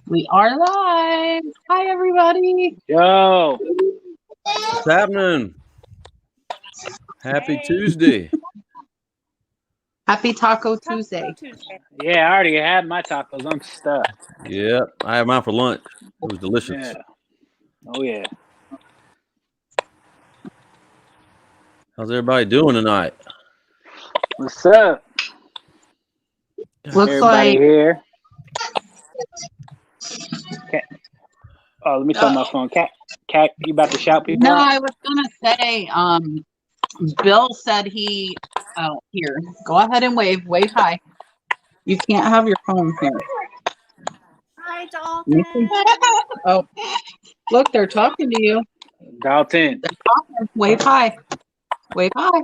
We are live. Hi, everybody. Yo. What's happening? Happy Tuesday. Happy Taco Tuesday. Yeah, I already had my tacos. I'm stuffed. Yeah, I had mine for lunch. It was delicious. Yeah. Oh, yeah. How's everybody doing tonight? What's up? Looks Everybody like here. Cat. Oh, let me throw my phone. Cat, you about to shout people no, out? I was gonna say, Bill said he here. Go ahead and wave. Wave hi. You can't have your phone here. Hi, Dalton. Oh, look, they're talking to you. Dalton. They're talking. Wave hi. Wave hi.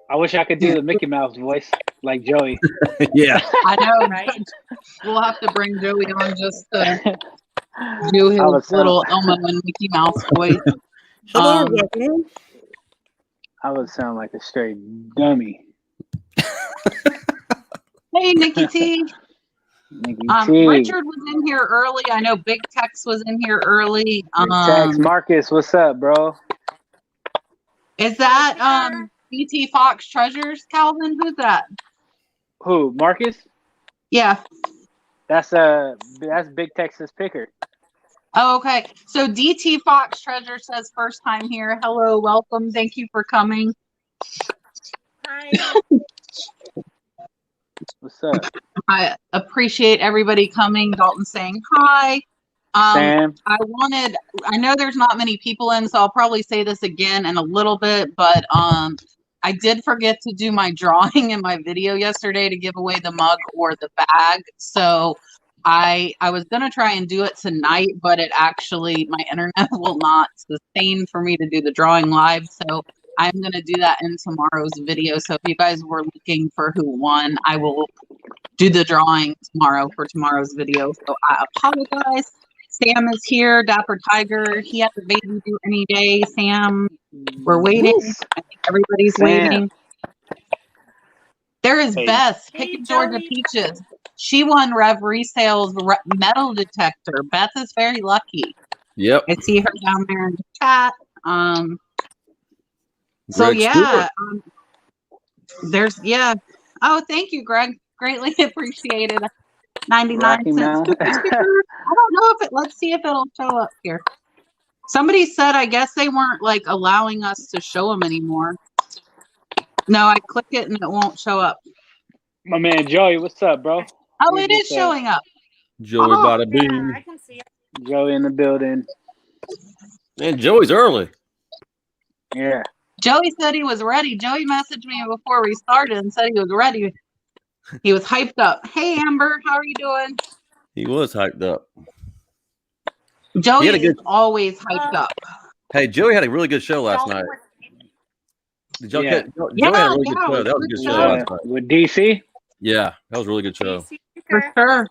I wish I could do the Mickey Mouse voice like Joey. Yeah. I know, Right? We'll have to bring Joey on just to do his little Elmo and Mickey Mouse voice. Hello, I would sound like a straight dummy. Hey, Nikki T. Nikki T. Richard was in here early. I know Big Tex was in here early. Tex Marcus, what's up, bro? Is that BT Fox Treasures, Calvin? Who's that? Who? Marcus? Yeah. That's Big Texas Picker. Oh, okay. So DT Fox Treasure says first time here. Hello, welcome. Thank you for coming. Hi. What's up? I appreciate everybody coming. Dalton saying hi. Sam. I know there's not many people in, so I'll probably say this again in a little bit, but I did forget to do my drawing in my video yesterday to give away the mug or the bag. So I was going to try and do it tonight, but it actually, my internet will not sustain for me to do the drawing live. So I'm going to do that in tomorrow's video. So if you guys were looking for who won, I will do the drawing tomorrow for tomorrow's video. So I apologize. Sam is here. Dapper Tiger. He has a baby due any day. Sam, we're waiting. I think everybody's waiting. There is Beth. Picking Georgia Peaches. She won Rev Resale's metal detector. Beth is very lucky. Yep. I see her down there in the chat. So Greg yeah, Oh, thank you, Greg. Greatly appreciated. 99 cents. I don't know if let's see if it'll show up here. Somebody said, I guess they weren't like allowing us to show them anymore. No, I click it and it won't show up. My man Joey, what's up, bro? Oh, it is showing up. Joey bada bing. Yeah, I can see it. Joey in the building. Man, Joey's early. Yeah. Joey said he was ready. Joey messaged me before we started and said he was ready. He was hyped up. Hey, Amber, how are you doing? He was hyped up. Joey is always hyped up. Hey, Joey had a really good show last night. Did y'all get? Joey had a really good show. That was a good show last night. With DC? Yeah, that was a really good show. For sure.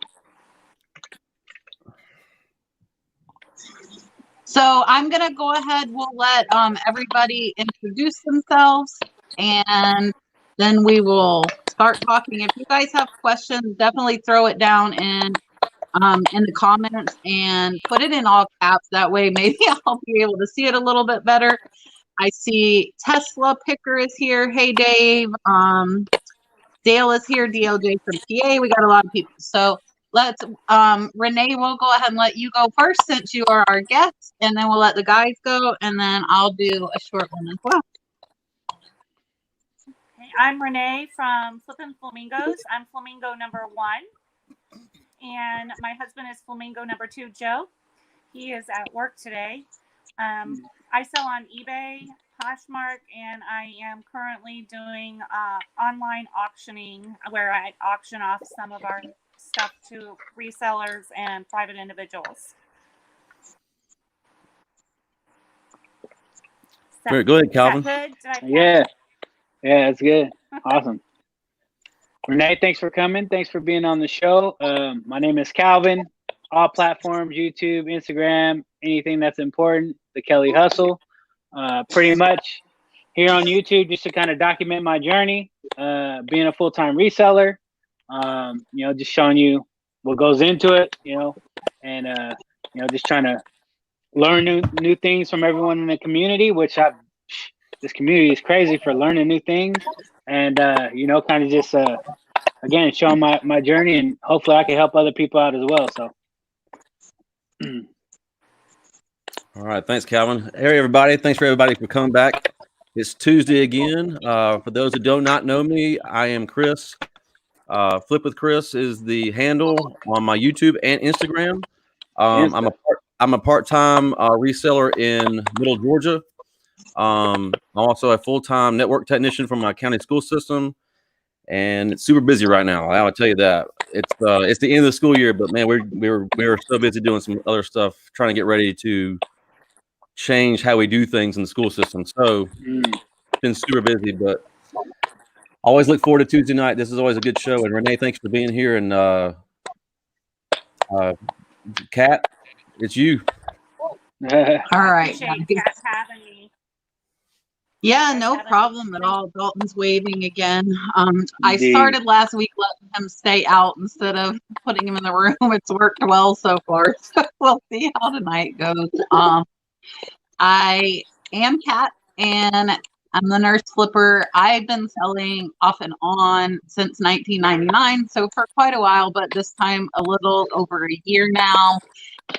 So I'm going to go ahead. We'll let everybody introduce themselves, and then we will start talking. If you guys have questions, definitely throw it down in the comments and put it in all caps. That way, maybe I'll be able to see it a little bit better. I see Tesla Picker is here. Hey, Dave. Dale is here. DLJ from PA. We got a lot of people. So let's, Renee, we'll go ahead and let you go first since you are our guest, and then we'll let the guys go, and then I'll do a short one as well. I'm Renee from Flippin Flamingos. I'm Flamingo number 1. And my husband is Flamingo number 2, Joe. He is at work today. I sell on eBay, Poshmark, and I am currently doing online auctioning where I auction off some of our stuff to resellers and private individuals. Very good, Calvin. Good? Yeah, that's good. Awesome. Renee, thanks for coming. Thanks for being on the show. My name is Calvin. All platforms, YouTube, Instagram, anything that's important, the Kelly Hustle. Pretty much here on YouTube just to kind of document my journey, being a full-time reseller. Just showing you what goes into it, and just trying to learn new things from everyone in the community, which this community is crazy for learning new things, and kind of just again showing my journey, and hopefully I can help other people out as well. So all right, thanks, Calvin. Hey everybody, thanks for everybody for coming back. It's Tuesday again. For those who do not know me, I am Chris. Flip with Chris is the handle on my YouTube and Instagram. I'm a part-time reseller in Middle Georgia. I'm also a full-time network technician for my county school system, and it's super busy right now. I will tell you that. It's the end of the school year, but man, we're so busy doing some other stuff, trying to get ready to change how we do things in the school system. So it's been super busy, but always look forward to Tuesday night. This is always a good show. And Renee, thanks for being here. And Kat, it's you. All right. Kat having me. Yeah, no problem at all. Dalton's waving again. I started last week letting him stay out instead of putting him in the room. It's worked well so far. So we'll see how tonight goes. I am Kat, and I'm the nurse flipper. I've been selling off and on since 1999, so for quite a while, but this time a little over a year now.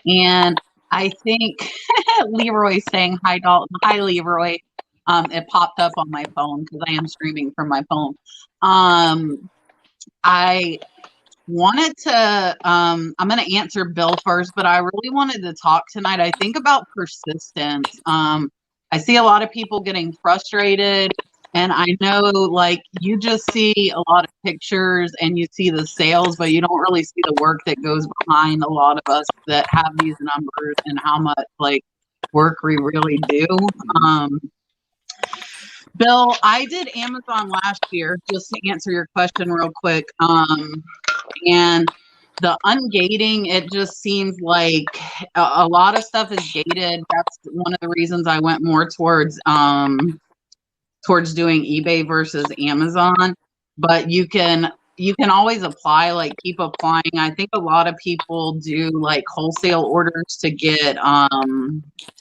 And I think Leroy's saying hi, Dalton. Hi, Leroy. It popped up on my phone because I am streaming from my phone. I wanted to, I'm going to answer Bill first, but I really wanted to talk tonight, I think, about persistence. I see a lot of people getting frustrated, and I know, like, you just see a lot of pictures and you see the sales, but you don't really see the work that goes behind a lot of us that have these numbers and how much, like, work we really do. Bill, I did Amazon last year, just to answer your question real quick. And the ungating, it just seems like a lot of stuff is gated. That's one of the reasons I went more towards doing eBay versus Amazon. But you can always apply, like keep applying. I think a lot of people do like wholesale orders to get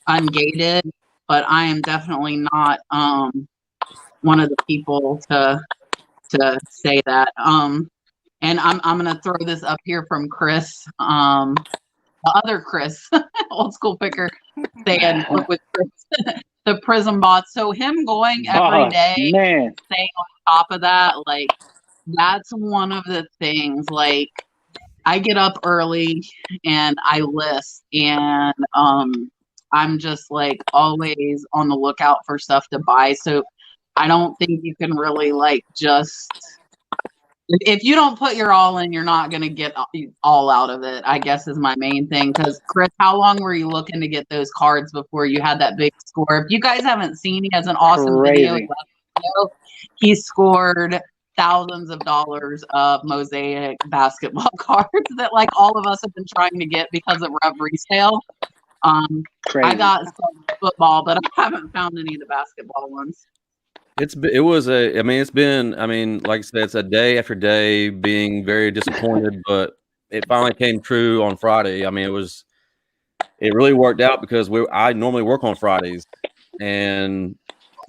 ungated, but I am definitely not one of the people to say that. And I'm gonna throw this up here from Chris, the other Chris, old school picker, saying look with Chris, the Prism bots. So him going every day, staying on top of that, like that's one of the things. Like I get up early and I list, and I'm just like always on the lookout for stuff to buy. So I don't think you can really like just, if you don't put your all in, you're not going to get all out of it, I guess is my main thing. Because Chris, how long were you looking to get those cards before you had that big score? If you guys haven't seen, he has an awesome video. He scored thousands of dollars of mosaic basketball cards that like all of us have been trying to get because of Rev Resale. I got some football, but I haven't found any of the basketball ones. It's been, like I said, it's a day after day being very disappointed, but it finally came true on Friday. I mean, it really worked out because I normally work on Fridays, and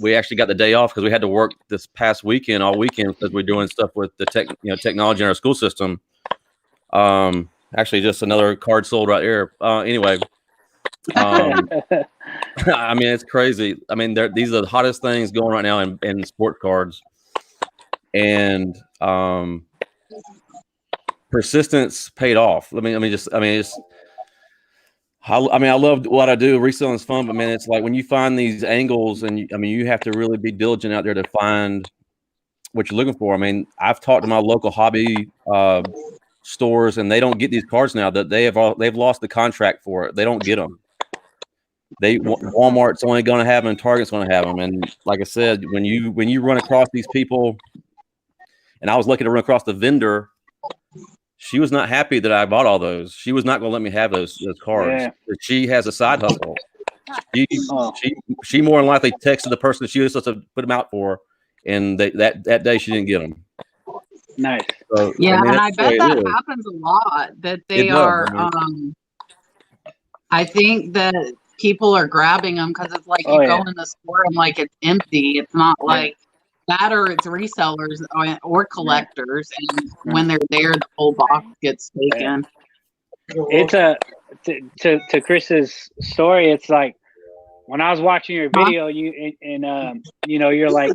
we actually got the day off because we had to work this past weekend, all weekend, because we're doing stuff with the technology in our school system. Actually, just another card sold right here. Anyway. I mean, it's crazy. I mean, these are the hottest things going right now in sports cards, and persistence paid off. I love what I do. Reselling is fun, but man, it's like when you find these angles, and you have to really be diligent out there to find what you're looking for. I mean, I've talked to my local hobby stores, and they don't get these cards now. That they've lost the contract for it. They don't get them. Walmart's only going to have them, and Target's going to have them. And like I said, when you run across these people, and I was lucky to run across the vendor, she was not happy that I bought all those. She was not going to let me have those cards. Yeah. She has a side hustle. She more than likely texted the person she was supposed to put them out for, and that day she didn't get them. Nice. So, Yeah, I mean, and that's I the bet way it that is. happens a lot. That It they does. are. I mean, I think that people are grabbing them because it's like Oh you yeah. go in the store and like it's empty. It's not Yeah. like that, or it's resellers or collectors, and Right. when they're there, the whole box gets taken. It's a to Chris's story. It's like when I was watching your video, you and you know, you're like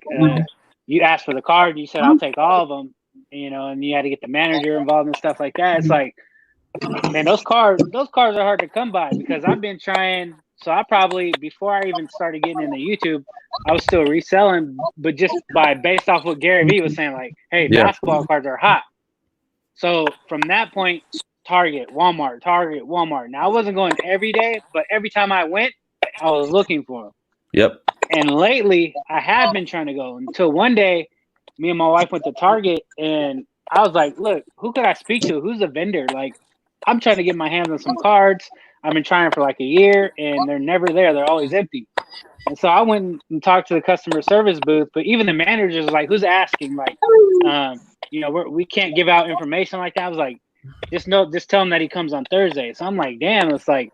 you asked for the card. You said I'll take all of them. You know, and you had to get the manager involved and stuff like that. It's like, man, those cars are hard to come by because I've been trying. So I probably, before I even started getting into YouTube, I was still reselling, but just based off what Gary Vee was saying, like, hey, Yeah. basketball cards are hot. So from that point, Target, Walmart. Now I wasn't going every day, but every time I went, I was looking for them. Yep. And lately, I have been trying to go until one day, me and my wife went to Target, and I was like, "Look, who could I speak to? Who's a vendor? Like, I'm trying to get my hands on some cards. I've been trying for like a year, and they're never there. They're always empty." And so I went and talked to the customer service booth, but even the managers like, "Who's asking?" Like, you know, we can't give out information like that. I was like, just tell him that he comes on Thursday. So I'm like, damn, it's like,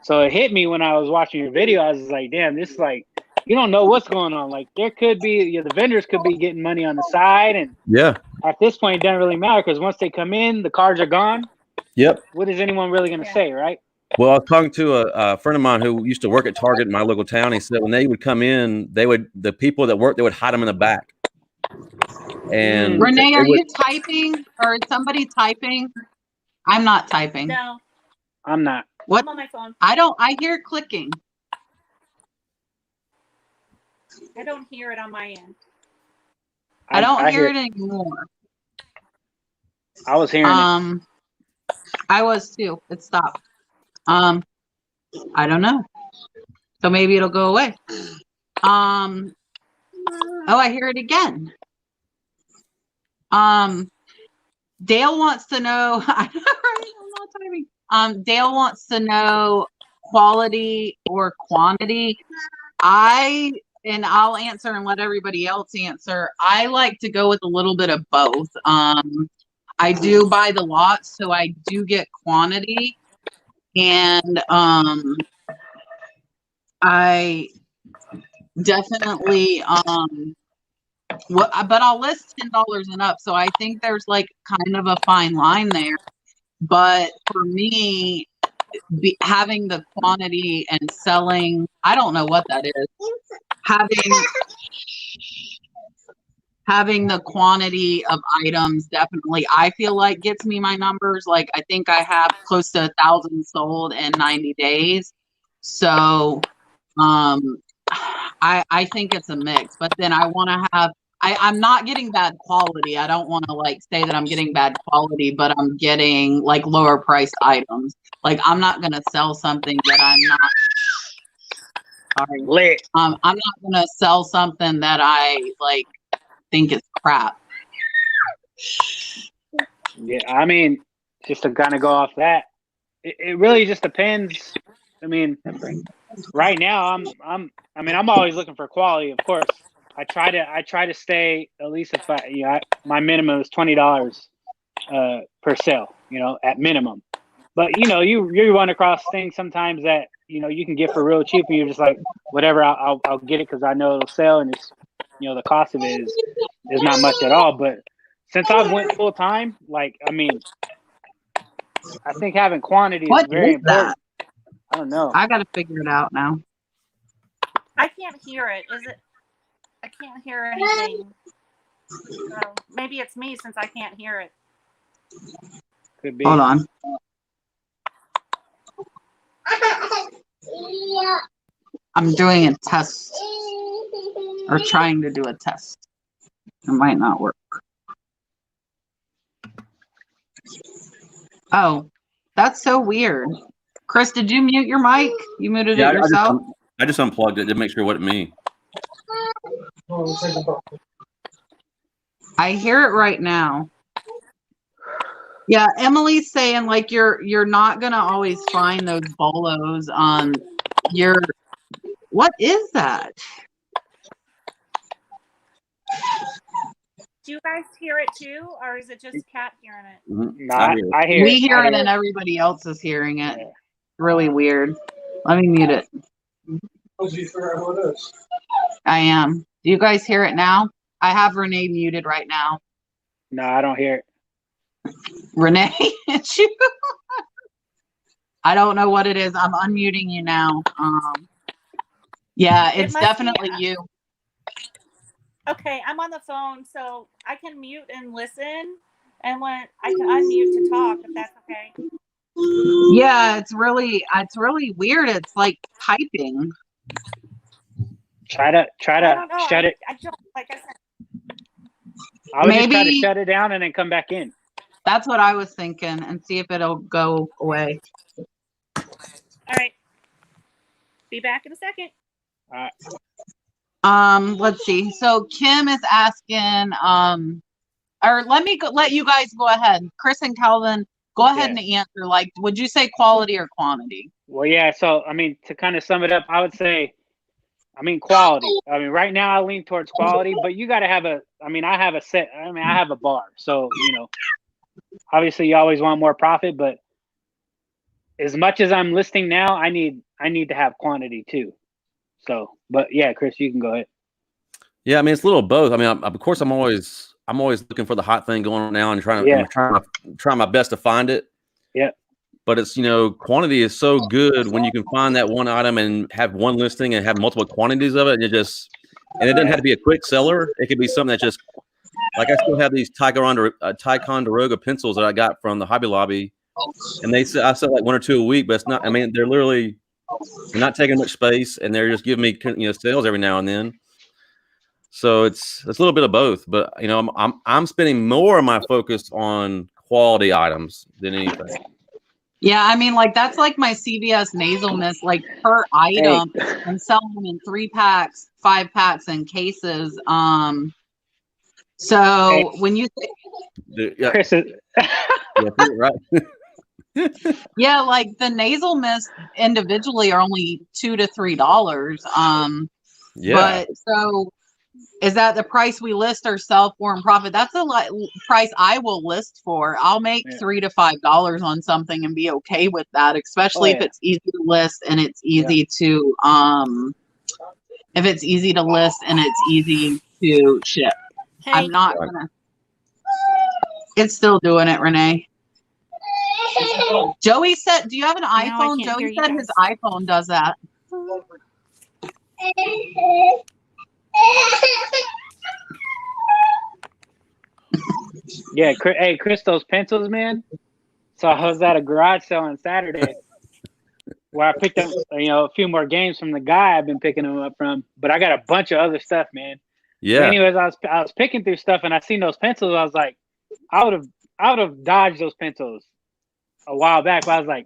so it hit me when I was watching your video. I was like, damn, this is like, you don't know what's going on. Like there could be, you know, the vendors could be getting money on the side. And Yeah. at this point, it doesn't really matter because once they come in, the cards are gone. Yep. What is anyone really going to say, right? Well, I was talking to a friend of mine who used to work at Target in my local town. He said when they would come in, the people that worked, they would hide them in the back. And Renee, they are would, you typing or is somebody typing? I'm not typing. No, I'm not. What? I'm on my phone. I hear clicking. I don't hear it on my end. I don't hear it anymore. I was hearing it. I was too. It stopped. I don't know. So maybe it'll go away. Oh, I hear it again. Dale wants to know. I'm not typing. Dale wants to know quality or quantity. I'll answer and let everybody else answer. I like to go with a little bit of both. I do buy the lot, so I do get quantity, and I definitely but I'll list $10 and up. So I think there's like kind of a fine line there. But for me, having the quantity and selling, I don't know what that is. Having the quantity of items definitely, I feel like gets me my numbers. Like I think I have close to 1,000 sold in 90 days. So I think it's a mix, but then I want to have, I'm not getting bad quality. I don't want to like say that I'm getting bad quality, but I'm getting like lower priced items. Like I'm not going to sell something that I'm not. Sorry. Lit. I'm not going to sell something that I like think is crap. Yeah, I mean, just to kind of go off that, it really just depends. I mean, right now I'm always looking for quality, of course. I try to stay at least if my minimum is $20 per sale, you know, at minimum. But you know, you run across things sometimes that you know you can get for real cheap, and you're just like, whatever, I'll get it because I know it'll sell, and it's, you know, the cost of it is not much at all. But since I've went full time, like, I mean, I think having quantity is very important. I don't know. I got to figure it out now. I can't hear it. Is it? I can't hear anything. Maybe it's me since I can't hear it. Could be. Hold on. I'm doing a test or trying to do a test. It might not work. Oh, that's so weird. Chris, did you mute your mic? You muted it yourself? I just unplugged it to make sure what it means. I hear it right now. Yeah, Emily's saying like you're not gonna always find those bolos on your. What is that? Do you guys hear it too, or is it just Kat hearing it? No, I hear it. We hear it and everybody else is hearing it. Yeah. Really weird. Let me mute it. I am. Do you guys hear it now? I have Renee muted right now. No, I don't hear it. Renee, it's you. I don't know what it is. I'm unmuting you now. Yeah, it's definitely you. Okay, I'm on the phone, so I can mute and listen, and when I can unmute to talk, if that's okay. Yeah, it's really weird. It's like typing. Try to shut it. I don't, like I said. I would just try to shut it down and then come back in. That's what I was thinking, and see if it'll go away. All right. Be back in a second. All right. Let's see. So Kim is asking, or let you guys go ahead. Chris and Calvin, go ahead and answer. Like, would you say quality or quantity? Well, yeah. So, I mean, to kind of sum it up, I would say, quality. I mean, right now I lean towards quality, but you got to have I have a bar. So, obviously you always want more profit, but as much as I'm listing now, I need to have quantity too. So, but yeah, Chris, you can go ahead. Yeah, I mean, it's a little of both. I mean, of course, I'm always looking for the hot thing going on now and trying my best to find it. Yeah. But it's, quantity is so good when you can find that one item and have one listing and have multiple quantities of it. And it doesn't have to be a quick seller. It could be something that just, like, I still have these Ticonderoga pencils that I got from the Hobby Lobby. And I sell like one or two a week, but it's not, they're not taking much space, and they're just giving me, sales every now and then. So it's a little bit of both, but I'm spending more of my focus on quality items than anything. Yeah, I mean, like, that's like my CVS nasal mist, like, per item, and selling them in 3-packs, 5-packs, and cases. So when you say, Chris is right. Yeah, like the nasal mist individually are only $2 to $3. But so is that the price we list or sell for in profit? That's the price I will list for. I'll make $3 to $5 on something and be okay with that, especially if it's easy to list and it's easy to if it's easy to list and it's easy to ship. Hey. I'm not gonna. It's still doing it, Renee. Joey said, do you have an iPhone? Joey said his iPhone does that. Yeah, hey, Chris, those pencils, man. So I was at a garage sale on Saturday where I picked up, a few more games from the guy I've been picking them up from. But I got a bunch of other stuff, man. Yeah. But anyways, I was picking through stuff and I seen those pencils. I was like, I would have dodged those pencils a while back. But I was like,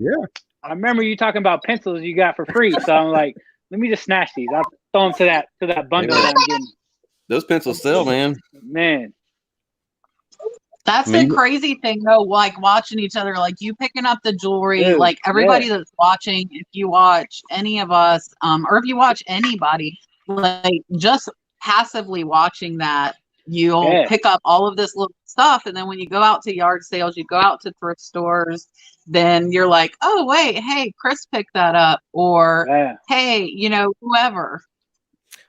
I remember you talking about pencils you got for free. So I'm like, let me just snatch these. I'll throw them to that bundle that I'm getting. Those pencils sell, man. Man. That's the crazy thing, though, like watching each other, like you picking up the jewelry, like everybody that's watching, if you watch any of us, or if you watch anybody, like just passively watching that, you'll pick up all of this little stuff. And then when you go out to yard sales, you go out to thrift stores, then you're like, oh, wait, hey, Chris picked that up. Or, hey, whoever.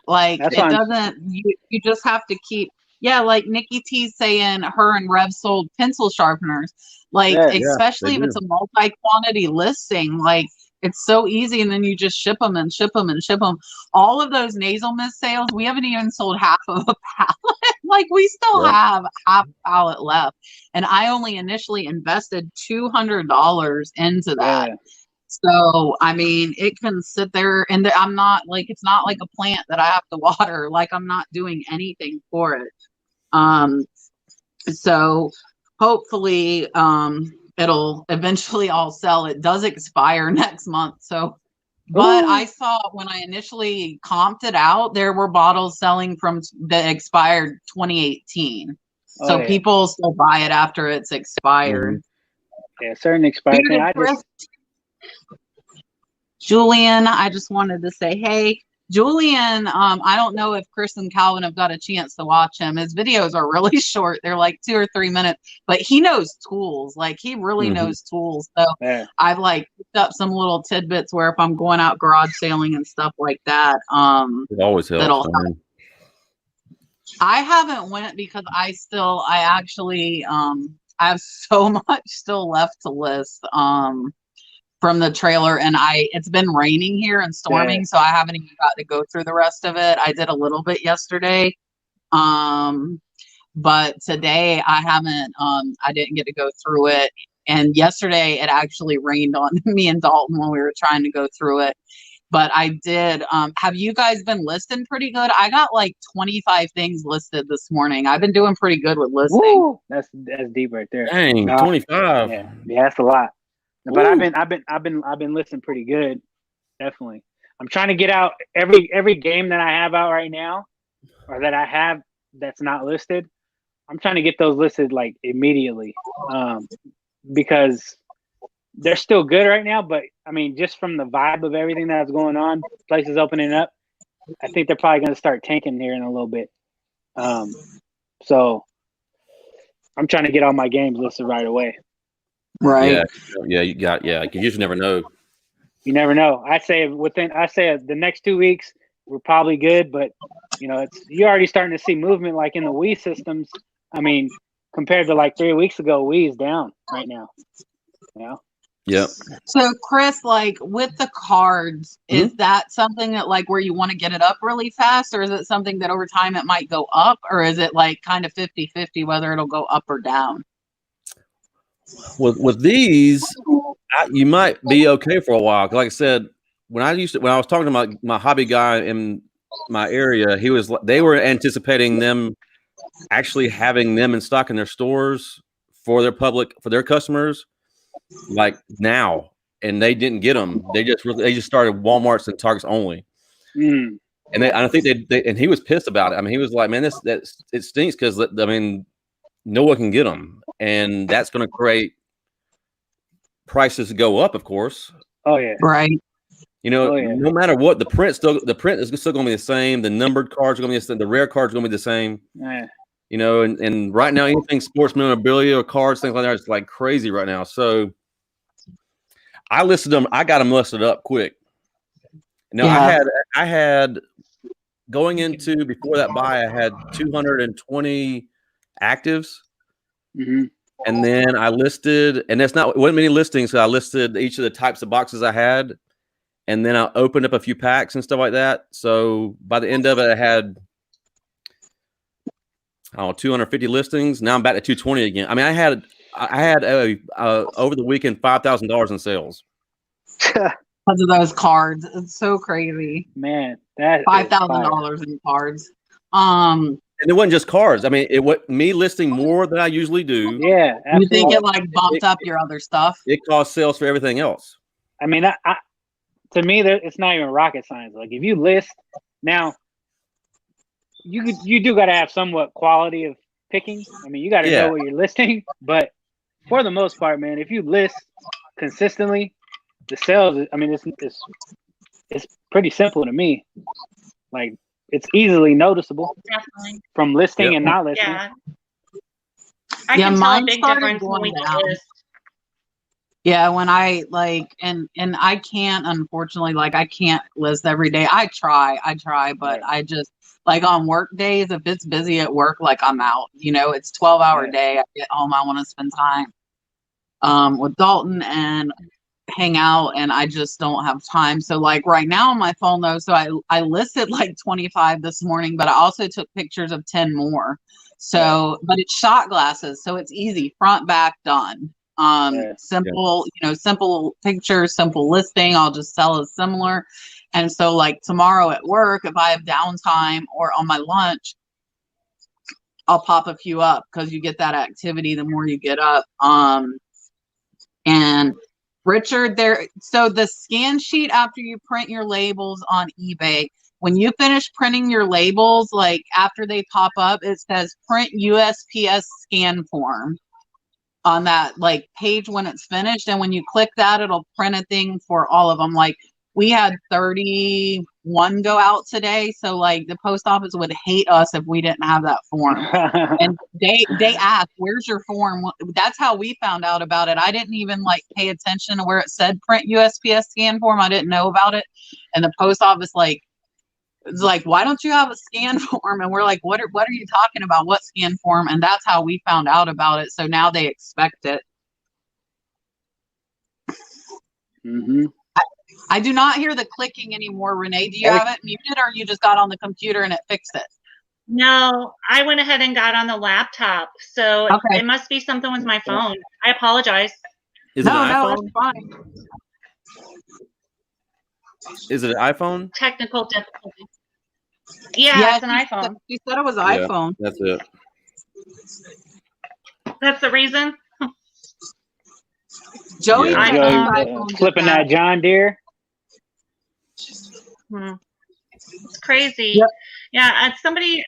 Like, it doesn't, you just have to keep. Yeah, like Nikki T's saying her and Rev sold pencil sharpeners. Like, especially if it's a multi-quantity listing, like it's so easy. And then you just ship them and ship them and ship them. All of those nasal mist sales, we haven't even sold half of a pallet. Like we still have half a pallet left. And I only initially invested $200 into that. So, I mean, it can sit there and I'm not like, it's not like a plant that I have to water. Like I'm not doing anything for it. So hopefully, it'll eventually all sell. It does expire next month. So, but I saw when I initially comped it out, there were bottles selling from the expired 2018. So people still buy it after it's expired. Yeah, certain expired. Julian, I just wanted to say, hey, Julian, I don't know if Chris and Calvin have got a chance to watch him. His videos are really short. They're like 2 or 3 minutes, but he knows tools. Like he really knows tools. So Yeah. I've like picked up some little tidbits where if I'm going out garage sailing and stuff like that, It always helps. that'll help. I haven't went because I actually I have so much still left to list from the trailer, and it's been raining here and storming, so I haven't even got to go through the rest of it. I did a little bit yesterday. But today I haven't I didn't get to go through it. And yesterday it actually rained on me and Dalton when we were trying to go through it. But I did. Have you guys been listing pretty good? I got like 25 things listed this morning. I've been doing pretty good with listing. Woo! That's deep right there. Dang, 25. Yeah, that's a lot. But I've been listing pretty good. Definitely. I'm trying to get out every game that I have out right now, or that I have that's not listed. I'm trying to get those listed like immediately, because they're still good right now. But I mean, just from the vibe of everything that's going on, places opening up, I think they're probably going to start tanking here in a little bit. So I'm trying to get all my games listed right away. Right. Yeah, you just never know. You never know. I say the next 2 weeks we're probably good, but you're already starting to see movement like in the Wii systems. I mean, compared to like 3 weeks ago, Wii is down right now. Yep. So Chris, like with the cards, is that something that like where you want to get it up really fast, or is it something that over time it might go up, or is it like kind of 50-50 whether it'll go up or down? With these, you might be okay for a while. Like I said, when I was talking to my hobby guy in my area, they were anticipating them actually having them in stock in their stores for their customers, like now, and they didn't get them. They just started Walmart's and Targets only. And I think and he was pissed about it. I mean, he was like, "Man, it stinks because I mean, no one can get them, and that's going to create prices go up, of course." Oh yeah, right. No matter what, the print is still going to be the same. The numbered cards are going to be the same. The rare cards are going to be the same. Yeah. And right now, anything sports memorabilia or cards, things like that, it's like crazy right now. So I listed them. I got them listed up quick. I had going into before that buy, I had 220 actives. And then I listed, and it wasn't many listings. So I listed each of the types of boxes I had, and then I opened up a few packs and stuff like that. So by the end of it, I had 250 listings. Now I'm back to 220 again. I mean, I had over the weekend $5,000 in sales because of those cards. It's so crazy, man. That $5,000 in cards. And it wasn't just cards. I mean, me listing more than I usually do. Yeah, absolutely. You think it like bumped up your other stuff? It caused sales for everything else. I mean, to me, it's not even rocket science. Like if you list now, you do got to have somewhat quality of picking. I mean, you got to know what you're listing. But for the most part, man, if you list consistently, the sales. I mean, it's pretty simple to me. Like. It's easily noticeable. Definitely. From listing and not listing. Yeah. I can tell a big difference when we list. Yeah, when I and I can't, unfortunately, like I can't list every day. I try, but I just like on work days, if it's busy at work, like I'm out, it's 12-hour day. I get home, I want to spend time with Dalton and hang out, and I just don't have time. So like right now on my phone though, so I listed like 25 this morning, but I also took pictures of 10 more. So but it's shot glasses, so it's easy, front, back, done. Simple, simple pictures, simple listing. I'll just sell as similar. And so like tomorrow at work, if I have downtime or on my lunch, I'll pop a few up because you get that activity the more you get up. And Richard, so the scan sheet after you print your labels on eBay, when you finish printing your labels, like after they pop up, it says print USPS scan form on that like page when it's finished. And when you click that, it'll print a thing for all of them. Like we had 31 go out today. So like the post office would hate us if we didn't have that form. And they asked, where's your form? That's how we found out about it. I didn't even like pay attention to where it said print USPS scan form. I didn't know about it. And the post office it's like, why don't you have a scan form? And we're like, what are you talking about? What scan form? And that's how we found out about it. So now they expect it. Mm-hmm. I do not hear the clicking anymore, Renee. Do you have it muted, or you just got on the computer and it fixed it? No, I went ahead and got on the laptop. So Okay. it must be something with my phone. I apologize. Is it an No, iPhone? it's fine. Is it an iPhone? Technical difficulty. Yeah, it's an iPhone. She said it was Yeah, iPhone. that's it. That's the reason. Joey, Joey flipping that John Deere. It's crazy. Yep. Yeah, somebody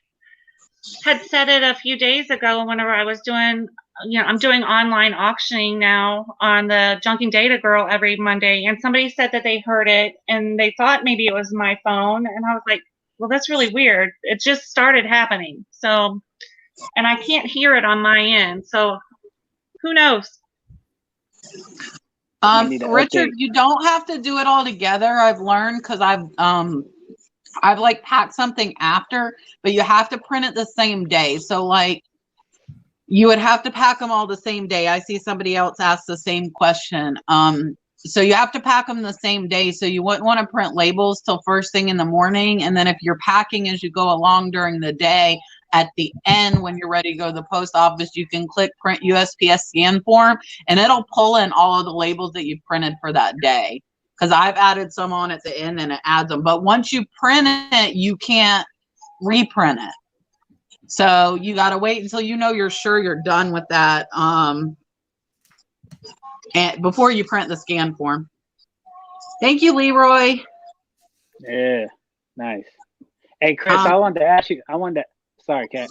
had said it a few days ago whenever I was doing, I'm doing online auctioning now on the Junking Data Girl every Monday, and somebody said that they heard it and they thought maybe it was my phone, and I was like, well, that's really weird. It just started happening. So, and I can't hear it on my end. So who knows? Richard, you don't have to do it all together. I've learned, because I've like packed something after, but you have to print it the same day. So like you would have to pack them all the same day. I see somebody else ask the same question. So you have to pack them the same day. So you wouldn't want to print labels till first thing in the morning. And then if you're packing as you go along during the day, at the end, when you're ready to go to the post office, you can click print USPS scan form, and it'll pull in all of the labels that you printed for that day. Because I've added some on at the end and it adds them. But once you print it, you can't reprint it. So you got to wait until you're sure you're done with that. And before you print the scan form. Thank you, Leroy. Yeah, nice. Hey, Chris, I wanted to ask you. Sorry, Kat.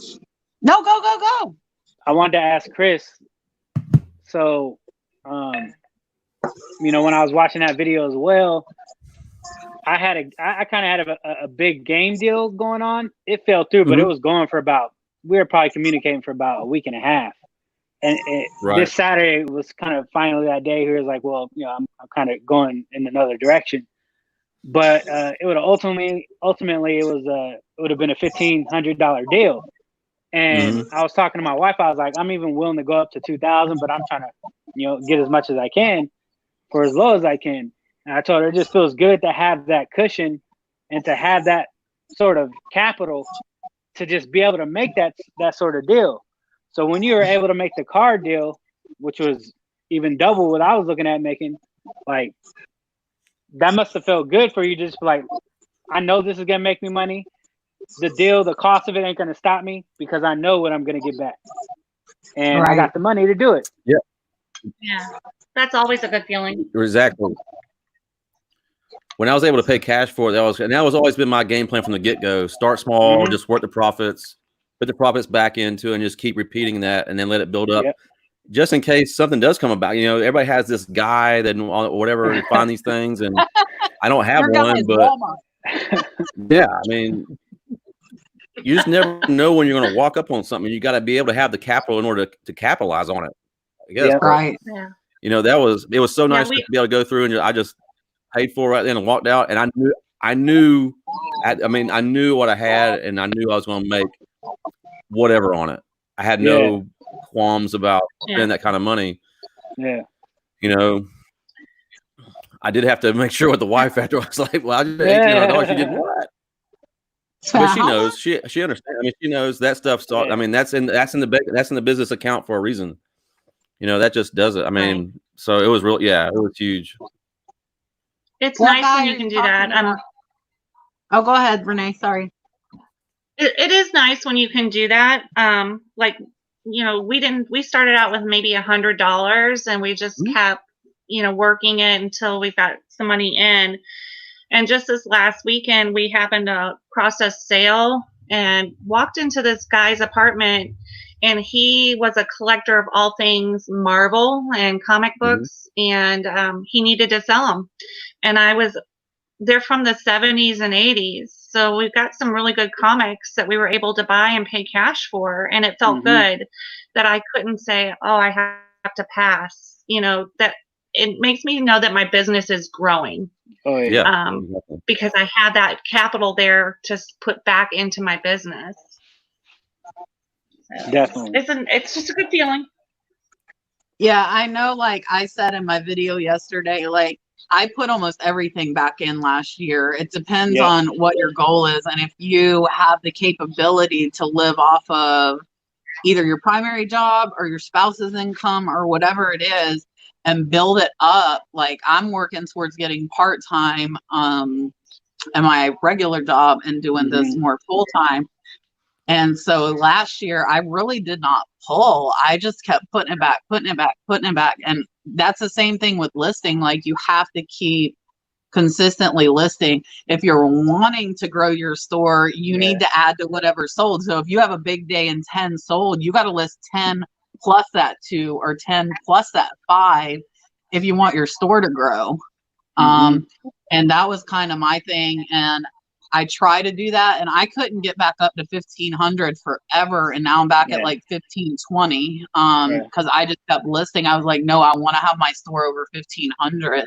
No, go. I wanted to ask Chris. So, when I was watching that video as well, I kind of had a big game deal going on. It fell through, but it was going for we were probably communicating for about a week and a half. And this Saturday was kind of finally that day. He was like, well, I'm kind of going in another direction. But it would have ultimately it would have been a $1,500 deal. And I was talking to my wife. I was like, I'm even willing to go up to $2,000, but I'm trying to, get as much as I can for as low as I can. And I told her it just feels good to have that cushion and to have that sort of capital to just be able to make that sort of deal. So when you were able to make the car deal, which was even double what I was looking at making, like, that must have felt good for you. Just like, I know this is going to make me money. The cost of it ain't going to stop me because I know what I'm going to get back. And I got the money to do it. Yeah. Yeah. That's always a good feeling. Exactly. When I was able to pay cash for it, that was always been my game plan from the get-go. Start small, just work the profits, put the profits back into it, and just keep repeating that, and then let it build up. Yep. Just in case something does come about. Everybody has this guy that whatever to find these things, and I don't have one, but yeah, I mean, you just never know when you're going to walk up on something. You got to be able to have the capital in order to capitalize on it. I guess. Yeah, right. Yeah. It was so nice to be able to go through, and I just paid for it right then and walked out, and I knew what I had, and I knew I was going to make whatever on it. I had no qualms about spending that kind of money. Yeah. I did have to make sure with the wife after. I was like, well, I just $1,800. She did what? But she knows. She understands. I mean, she knows that stuff. I mean, that's in the business account for a reason. That just does it. I mean, so it was real. Yeah, it was huge. It's nice when you can do that. Oh, go ahead, Renee. Sorry. It is nice when you can do that. We started out with maybe $100, and we just kept, working it until we got some money in. And just this last weekend, we happened to cross a sale and walked into this guy's apartment, and he was a collector of all things Marvel and comic books, and he needed to sell them. And I was they're from the 70s and 80s. So we've got some really good comics that we were able to buy and pay cash for. And it felt good that I couldn't say, oh, I have to pass. You know, that it makes me know that my business is growing. Oh, yeah. Because I had that capital there to put back into my business. So Definitely. It's just a good feeling. Yeah, I know, like I said in my video yesterday, like I put almost everything back in last year. It depends on what your goal is. And if you have the capability to live off of either your primary job or your spouse's income or whatever it is and build it up, like I'm working towards getting part-time in my regular job and doing this more full-time. And so last year I really did not pull. I just kept putting it back. And that's the same thing with listing. Like you have to keep consistently listing. If you're wanting to grow your store, you need to add to whatever sold. So if you have a big day and 10 sold, you got to list 10 plus that 2 or 10 plus that 5 if you want your store to grow. And that was kind of my thing. And I try to do that, and I couldn't get back up to 1,500 forever, and now I'm back at like 1,520 because I just kept listing. I was like, no, I want to have my store over 1,500,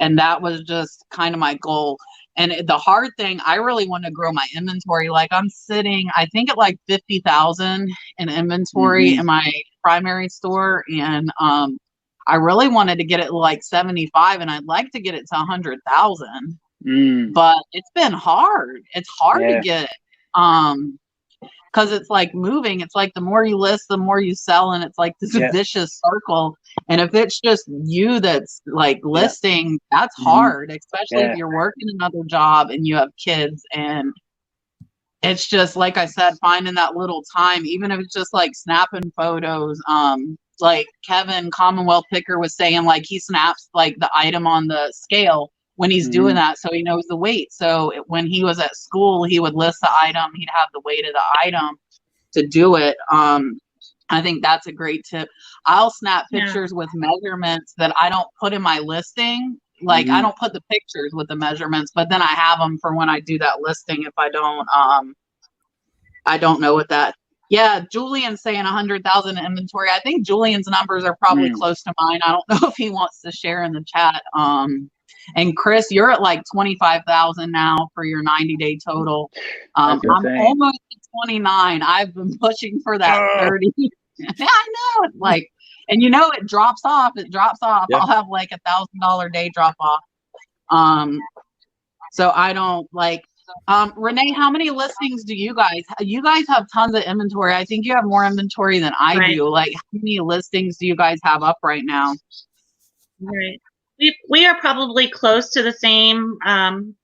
and that was just kind of my goal. And the hard thing, I really want to grow my inventory. Like I'm sitting, I think at like 50,000 in inventory in my primary store, and I really wanted to get it like 75, and I'd like to get it to 100,000. But it's been hard. It's hard to get because it's like moving. It's like the more you list, the more you sell, and it's like this vicious circle. And if it's just you that's like listing, that's hard, especially if you're working another job and you have kids. And it's just like I said, finding that little time, even if it's just like snapping photos. Like Kevin Commonwealth Picker was saying, like he snaps like the item on the scale when he's doing that, so he knows the weight. So when he was at school, he would list the item. He'd have the weight of the item to do it. I think that's a great tip. I'll snap pictures with measurements that I don't put in my listing. Like I don't put the pictures with the measurements, but then I have them for when I do that listing. If I don't know what that. Yeah, Julian's saying 100,000 in inventory. I think Julian's numbers are probably close to mine. I don't know if he wants to share in the chat. And Chris, you're at like 25,000 now for your 90-day total. I'm almost at 29. I've been pushing for that 30. Yeah, I know. Like, and you know, it drops off. I'll have like $1,000 day drop off. So I don't like. Renee, how many listings do you guys? You guys have tons of inventory. I think you have more inventory than I do. Like, how many listings do you guys have up right now? Right. We are probably close to the same amount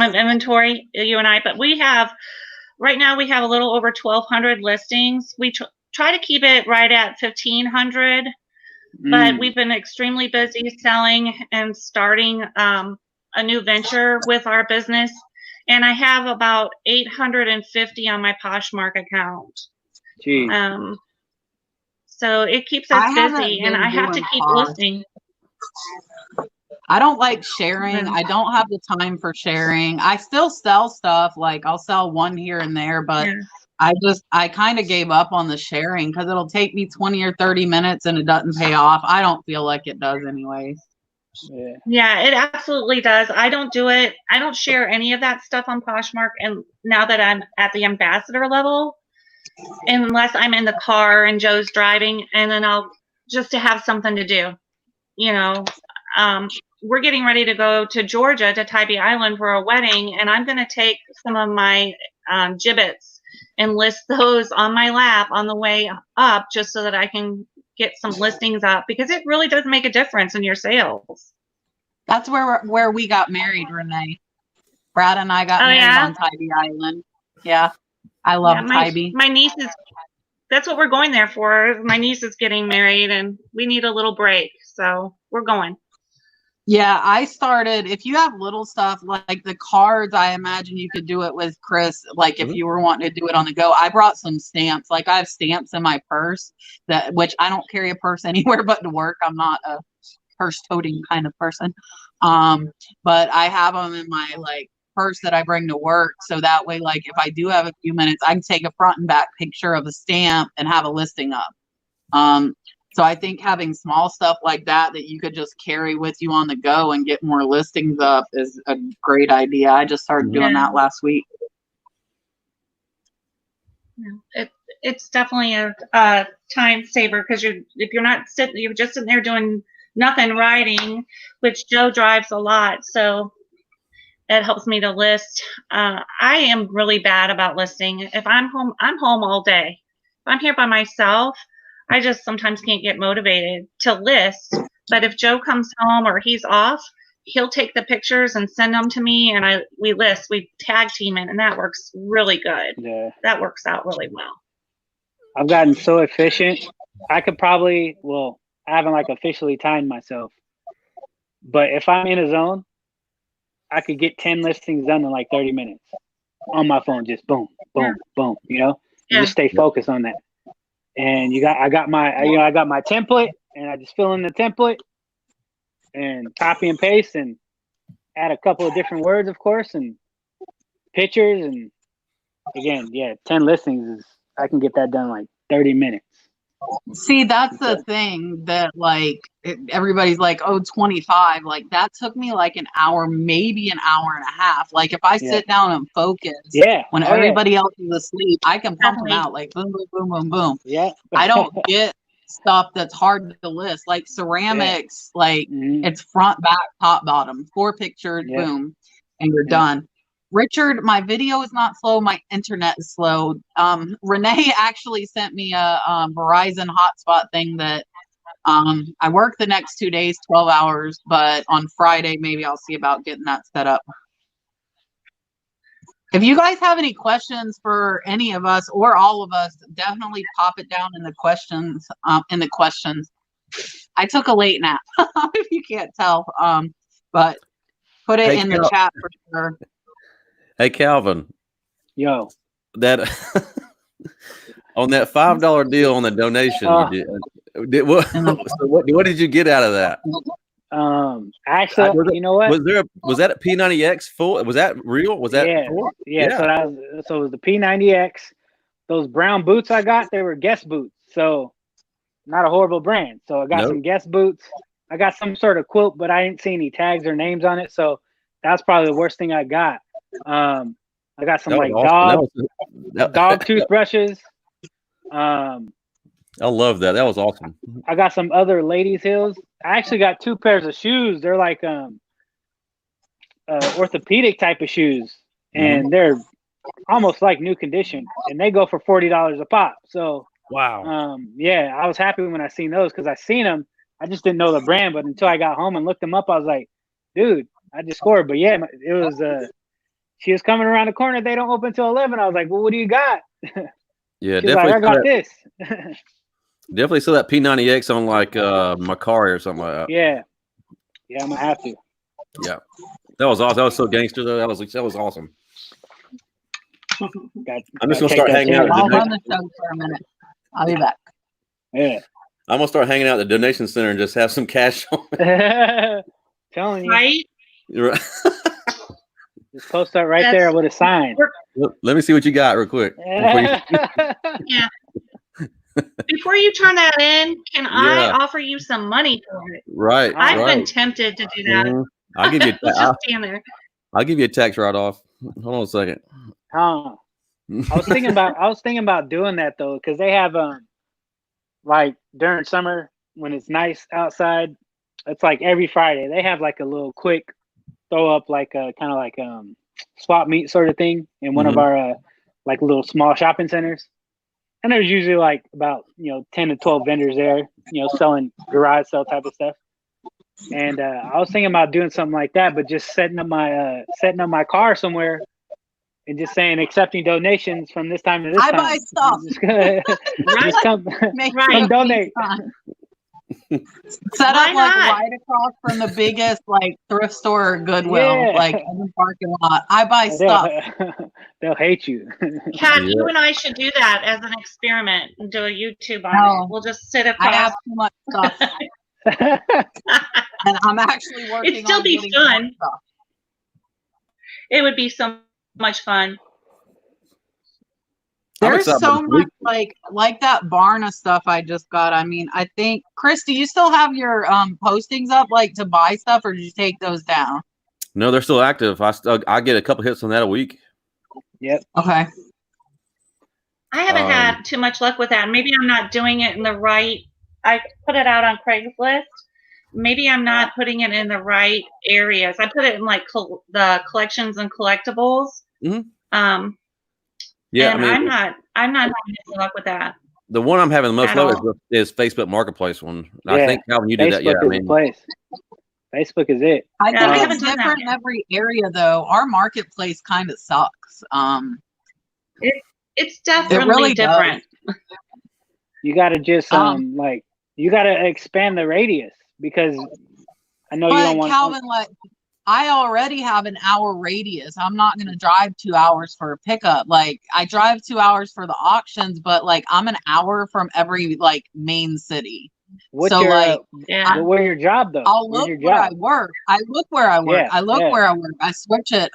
of inventory, you and I, but right now we have a little over 1,200 listings. We try to keep it right at 1,500, but we've been extremely busy selling and starting a new venture with our business. And I have about 850 on my Poshmark account. So it keeps us busy, and I have to keep listing. I don't like sharing. I don't have the time for sharing. I still sell stuff. Like I'll sell one here and there, but I kind of gave up on the sharing because it'll take me 20 or 30 minutes and it doesn't pay off. I don't feel like it does anyways. Yeah, it absolutely does. I don't do it. I don't share any of that stuff on Poshmark. And now that I'm at the ambassador level, unless I'm in the car and Joe's driving, and then I'll just to have something to do. You know, we're getting ready to go to Georgia to Tybee Island for a wedding, and I'm going to take some of my gibbets and list those on my lap on the way up, just so that I can get some listings up, because it really does make a difference in your sales. That's where we got married, Renee. Brad and I got married on Tybee Island. Yeah. I love Tybee. My niece is, that's what we're going there for. My niece is getting married and we need a little break. So we're going. Yeah, I started, if you have little stuff like the cards, I imagine you could do it with Chris. Like if you were wanting to do it on the go, I brought some stamps. Like I have stamps in my purse which I don't carry a purse anywhere but to work. I'm not a purse toting kind of person. But I have them in my like purse that I bring to work. So that way, like if I do have a few minutes, I can take a front and back picture of a stamp and have a listing up. So I think having small stuff like that you could just carry with you on the go and get more listings up is a great idea. I just started doing that last week. It's definitely a time saver because if you're not sitting, you're just sitting there doing nothing, writing, which Joe drives a lot, so it helps me to list. I am really bad about listing. If I'm home all day. If I'm here by myself, I just sometimes can't get motivated to list. But if Joe comes home or he's off, he'll take the pictures and send them to me, and we list. We tag team it, and that works really good. Yeah, that works out really well. I've gotten so efficient. I could probably, well, I haven't like officially timed myself, but if I'm in a zone, I could get 10 listings done in like 30 minutes on my phone. Just boom, boom, boom. You know, and just stay focused on that. And I got my template, and I just fill in the template and copy and paste and add a couple of different words, of course, and pictures. And again, 10 listings I can get that done in like 30 minutes. See, that's the thing that like everybody's like, oh, 25. Like that took me like an hour, maybe an hour and a half. Like if I sit down and focus, when everybody else is asleep, I can pump them out like boom, boom, boom, boom, boom. Yeah. I don't get stuff that's hard to list, like ceramics. Like it's front, back, top, bottom, 4 pictures, boom, and you're done. Richard, my video is not slow. My internet is slow. Renee actually sent me a Verizon hotspot thing that I work the next 2 days, 12 hours, but on Friday, maybe I'll see about getting that set up. If you guys have any questions for any of us or all of us, definitely pop it down in the questions. I took a late nap, if you can't tell, but put it in the chat for sure. Hey, Calvin. Yo. That on that $5 deal on the donation, what did you get out of that? Actually, you know what? Was that a P90X full? Was that real? Was that full? Yeah. So it was the P90X. Those brown boots I got, they were Guess boots. So not a horrible brand. So I got some Guess boots. I got some sort of quilt, but I didn't see any tags or names on it. So that's probably the worst thing I got. I got some like dog toothbrushes. I love that. That was awesome. I got some other ladies' heels. I actually got 2 pairs of shoes. They're like orthopedic type of shoes, and they're almost like new condition, and they go for $40 a pop. So wow. I was happy when I seen those because I seen them. I just didn't know the brand, but until I got home and looked them up, I was like, dude, I just scored. But yeah, it was she was coming around the corner. They don't open till 11. I was like, well, what do you got? Yeah, definitely. Like, I got this. Definitely saw that P90X on like Macari or something like that. Yeah, I'm gonna have to. Yeah, that was awesome. That was so gangster though. That was awesome. I'm just gonna start hanging out. I'll run the show for a minute. I'll be back. Yeah, I'm gonna start hanging out at the donation center and just have some cash on. Telling you, right? Just post that right there with a sign. Let me see what you got real quick. Yeah. Before you turn that in, can I offer you some money for it? Right. I've been tempted to do that. I'll give you. Just stand there. I'll give you a tax write-off. Hold on a second. I was thinking about doing that though, because they have like during summer when it's nice outside, it's like every Friday they have like a little quick throw up, like a kind of like swap meet sort of thing in one of our like little small shopping centers. And there's usually like about 10 to 12 vendors there, selling garage sale type of stuff. And I was thinking about doing something like that, but just setting up my car somewhere and just saying accepting donations from this time to this time. I buy stuff. Just come donate. Set up like right across from the biggest like thrift store or Goodwill, like in the parking lot. I buy stuff. They'll hate you. Kat, you and I should do that as an experiment and do a YouTube on it. We'll just sit across. I have too much stuff. And I'm actually working It'd still on be getting fun. more stuff. It would be so much fun. I'm There's excited so about this much week. like that Barna stuff I just got. I mean, I think Chris, do you still have your postings up like to buy stuff, or did you take those down? No, they're still active. I get a couple hits on that a week. Yep. Okay. I haven't had too much luck with that. Maybe I'm not doing it in the right. I put it out on Craigslist. Maybe I'm not putting it in the right areas. I put it in like the collections and collectibles. Mm-hmm. Yeah, and I mean, I'm not having any luck with that. The one I'm having the most At luck all. is Facebook Marketplace one. Yeah. I think, Calvin, you did that. Yeah, Facebook I is mean, the place. Facebook is it. I Yeah, think I it's haven't done that different in yet. every area, though. Our marketplace kind of sucks. It's definitely really does. different. You got to just like you got to expand the radius because I know you don't But want. Calvin, like, I already have an hour radius. I'm not going to drive 2 hours for a pickup. Like, I drive 2 hours for the auctions, but like, I'm an hour from every like main city. What's so your like, where's your job though? I'll Where's look your where I job? work. I look where I work. Yeah, I look yeah. where I work. I switch it.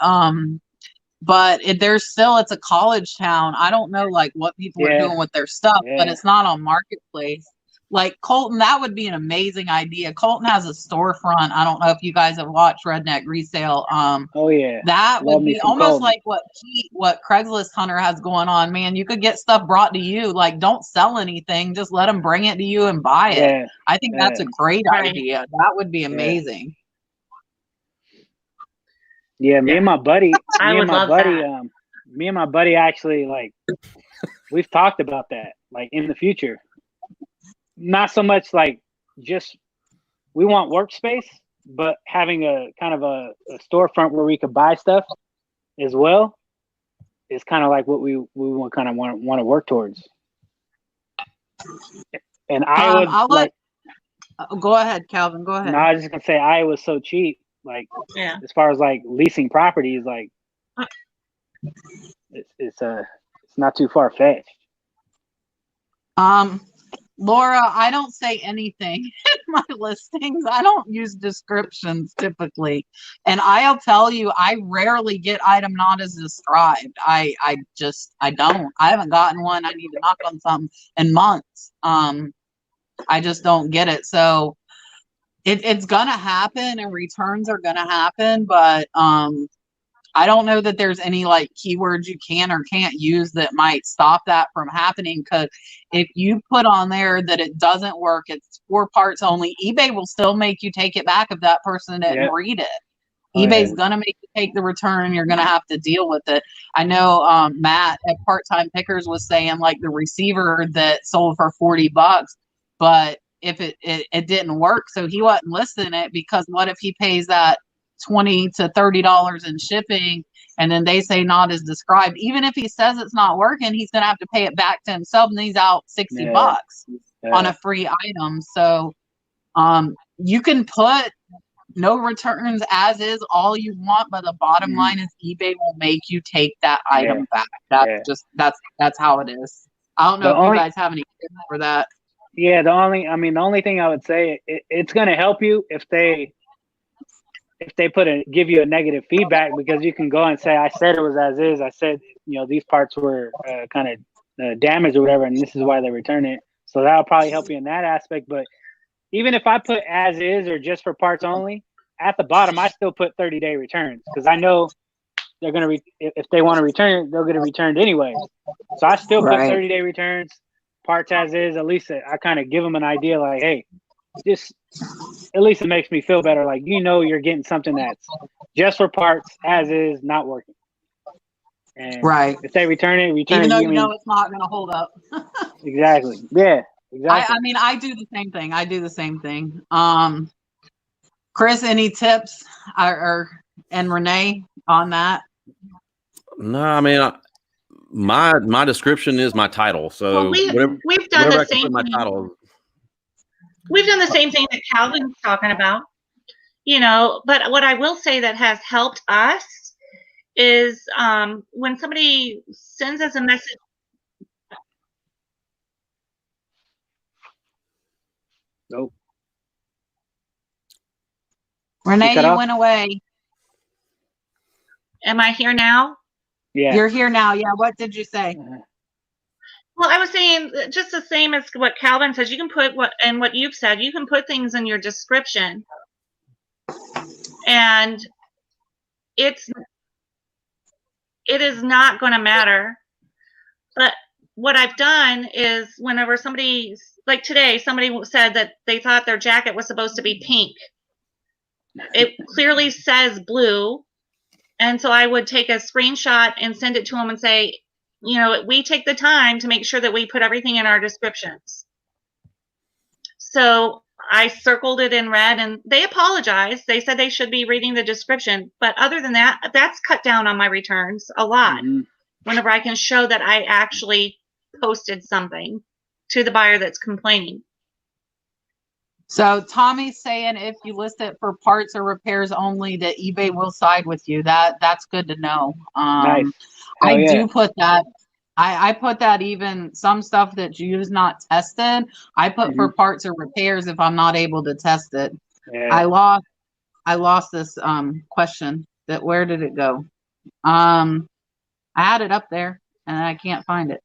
But there's still, it's a college town. I don't know like what people are Yeah. doing with their stuff, but Yeah. it's not on marketplace. Like Colton, that would be an amazing idea. Colton has a storefront. I don't know if you guys have watched Redneck Resale. Oh yeah. That Love would me be some almost Colton. like what Craigslist Hunter has going on, man. You could get stuff brought to you. Like, don't sell anything, just let them bring it to you and buy it. Yeah. I think that's a great Right. idea. That would be amazing. Yeah, me and my buddy, I would love that. Me and my buddy actually like we've talked about that like in the future. Not so much like just we want workspace, but having a kind of a storefront where we could buy stuff as well is kind of like what we want to work towards. And Iowa, go ahead, Calvin. Go ahead. No, I was just gonna say Iowa's so cheap. Like, as far as like leasing properties, like it's not too far fetched. Laura, I don't say anything in my listings. I don't use descriptions typically. And I'll tell you, I rarely get item not as described. I don't. I haven't gotten one. I need to knock on something in months. I just don't get it. So it's gonna happen and returns are gonna happen, but I don't know that there's any like keywords you can or can't use that might stop that from happening. Because if you put on there that it doesn't work, it's 4 parts only, eBay will still make you take it back if that person didn't read it. eBay's gonna make you take the return and you're gonna have to deal with it. I know Matt at Part-Time Pickers was saying like the receiver that sold for $40, but if it didn't work, so he wasn't listing it, because what if he pays that $20 to $30 in shipping and then they say not as described? Even if he says it's not working, he's gonna have to pay it back to himself, and he's out $60 on a free item. So you can put no returns as is all you want, but the bottom line is eBay will make you take that item back. That's how it is. I don't know if you guys have any tips for that. Yeah, the only thing I would say, it's gonna help you if they give you a negative feedback, because you can go and say, I said it was as is. I said, these parts were kind of damaged or whatever, and this is why they return it. So that'll probably help you in that aspect. But even if I put as is or just for parts only, at the bottom, I still put 30-day returns, because I know they're going to, if they want to return it, they'll get it returned anyway. So I still put 30-day returns, parts as is. At least I kind of give them an idea like, hey, just at least it makes me feel better. Like, you're getting something that's just for parts as is, not working. And if they return it, even though it's not going to hold up. Exactly. Yeah. Exactly. I do the same thing. Chris, any tips and Renee on that? No, I mean, my description is my title. So we've done the same my thing. title. We've done the same thing that Calvin's talking about, but what I will say that has helped us is when somebody sends us a message. Nope. Renee, cut you off? went away. Am I here now? Yeah. You're here now. Yeah. What did you say? Well, I was saying just the same as what Calvin says. You can put what you've said. You can put things in your description, and it is not going to matter. But what I've done is whenever somebody, like today, somebody said that they thought their jacket was supposed to be pink. It clearly says blue. And so I would take a screenshot and send it to them and say, you know, we take the time to make sure that we put everything in our descriptions. So I circled it in red, and they apologized. They said they should be reading the description. But other than that, that's cut down on my returns a lot. Mhm. Whenever I can show that I actually posted something to the buyer that's complaining. So Tommy's saying if you list it for parts or repairs only, that eBay will side with you. That's good to know. Nice. Oh, I yeah. do put that. I put that even some stuff that's used not tested. I put for parts or repairs if I'm not able to test it. Yeah. I lost this question. That where did it go? I had it up there and I can't find it.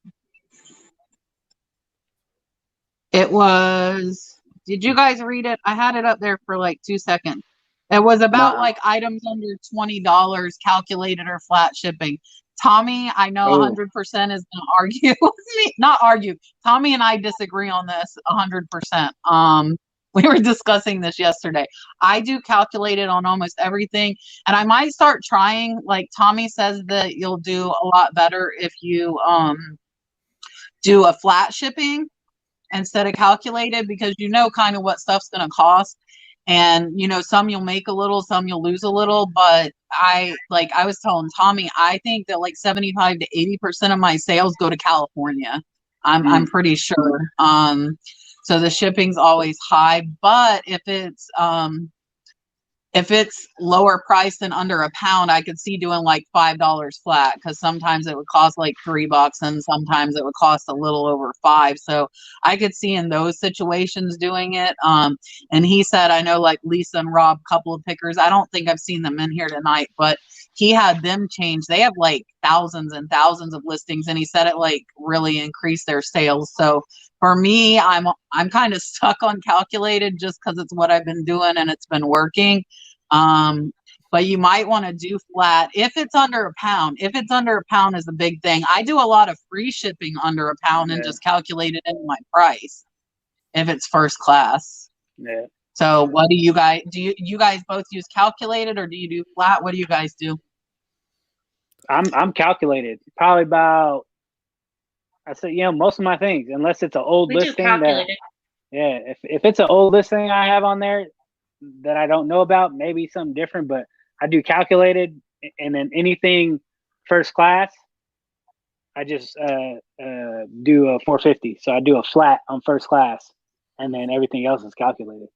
It was, did you guys read it? I had it up there for like 2 seconds. It was about Nah. like items under $20 calculated or flat shipping. Tommy, I know 100% is going to argue with me. Not argue. Tommy and I disagree on this 100%. We were discussing this yesterday. I do calculate it on almost everything. And I might start trying, like Tommy says that you'll do a lot better if you do a flat shipping instead of calculated, because you know kind of what stuff's going to cost. And, you know, some you'll make a little, some you'll lose a little. But I was telling Tommy, I think that like 75 to 80% of my sales go to California. I'm pretty sure. So the shipping's always high. But if it's lower price than under a pound, I could see doing like $5 flat, because sometimes it would cost like $3 and sometimes it would cost a little over $5. So I could see in those situations doing it. And he said, I know like Lisa and Rob, couple of pickers. I don't think I've seen them in here tonight, but he had them change. They have like thousands and thousands of listings, and he said it like really increased their sales. So for me, I'm kind of stuck on calculated just because it's what I've been doing and it's been working. But you might want to do flat if it's under a pound. If it's under a pound is a big thing. I do a lot of free shipping under a pound and just calculate it in my price if it's first class. Yeah. So what do you guys you guys both use calculated, or do you do flat? What do you guys do? I'm calculated. Probably about, I say, you know, most of my things, unless it's an old We do listing. calculated. If it's an old listing I have on there that I don't know about, maybe something different, but I do calculated. And then anything first class, I just do a 450. So I do a flat on first class, and then everything else is calculated.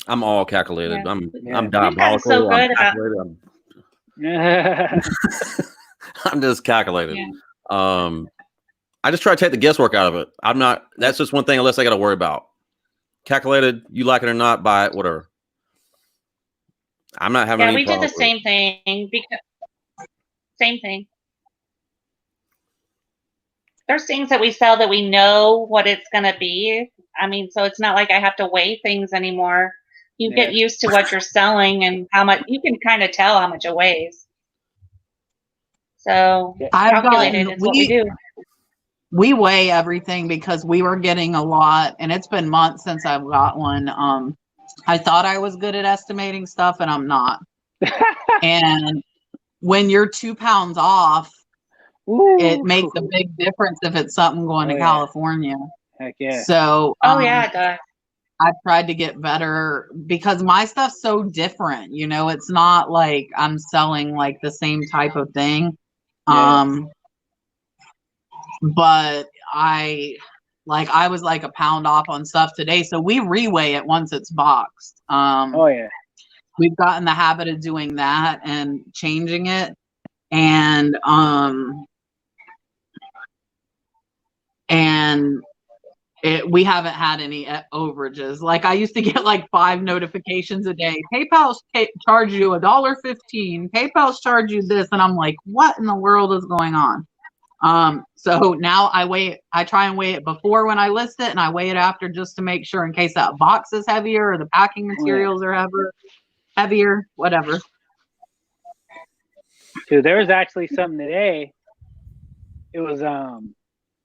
I'm all calculated. Yeah. I'm diabolical. so good I'm calculated. I'm just calculated. Yeah. I just try to take the guesswork out of it. I'm not. That's just one thing. Unless I got to worry about calculated. You like it or not, buy it. Whatever. I'm not having. Yeah, any we did the problem with same thing because same thing. There's things that we sell that we know what it's going to be. I mean, so it's not like I have to weigh things anymore. You get used to what you're selling and how much you can kind of tell how much it weighs. So calculated is what we do. We weigh everything because we were getting a lot, and it's been months since I've got one. I thought I was good at estimating stuff, and I'm not. And when you're 2 pounds off, it makes a big difference if it's something going to California. Heck yeah. So it does. I've tried to get better because my stuff's so different. You know, it's not like I'm selling like the same type of thing. But I was like a pound off on stuff today. So we reweigh it once it's boxed. We've gotten the habit of doing that and changing it. And we haven't had any overages. Like I used to get like 5 notifications a day. PayPal's charge you $1.15. PayPal's charge you this, and I'm like, what in the world is going on? So now I try and weigh it before when I list it, and I weigh it after just to make sure in case that box is heavier or the packing materials are heavier, whatever. Dude, there was actually something today. It was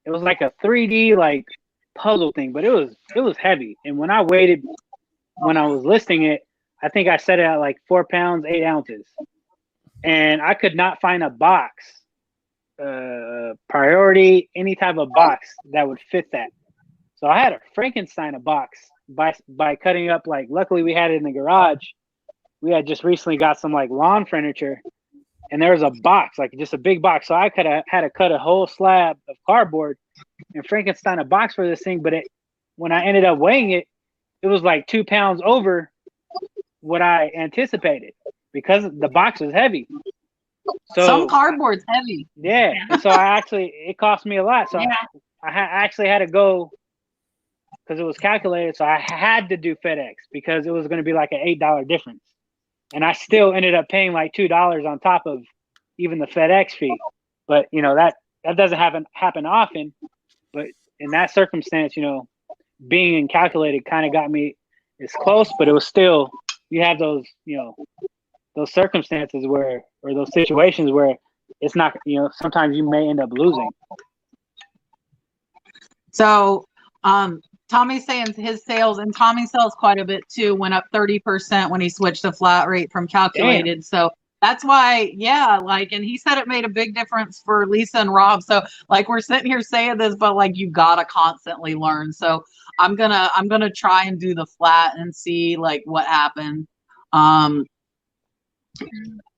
like a 3D like puzzle thing, but it was heavy. And when I weighed it, when I was listing it, I think I set it at like 4 pounds, 8 ounces. And I could not find a box, priority, any type of box that would fit that. So I had to Frankenstein a box by cutting up, like, luckily we had it in the garage. We had just recently got some like lawn furniture, and there was a box, like just a big box. So I could have had to cut a whole slab of cardboard and Frankenstein a box for this thing. But when I ended up weighing it, it was like 2 pounds over what I anticipated because the box was heavy. So some cardboard's heavy. Yeah. And so it cost me a lot. So Yeah. I actually had to go because it was calculated. So I had to do FedEx because it was going to be like an $8 difference. And I still ended up paying like $2 on top of even the FedEx fee. But, you know, that doesn't happen often. But in that circumstance, you know, being calculated kind of got me as close, but it was still, you have those, you know, those circumstances where, or those situations where it's not, you know, sometimes you may end up losing. So, Tommy's saying his sales, and Tommy sells quite a bit too, went up 30% when he switched to flat rate from calculated. Damn. So that's why, yeah, like, and he said it made a big difference for Lisa and Rob. So like, we're sitting here saying this, but like, you gotta constantly learn. So I'm gonna try and do the flat and see like what happened.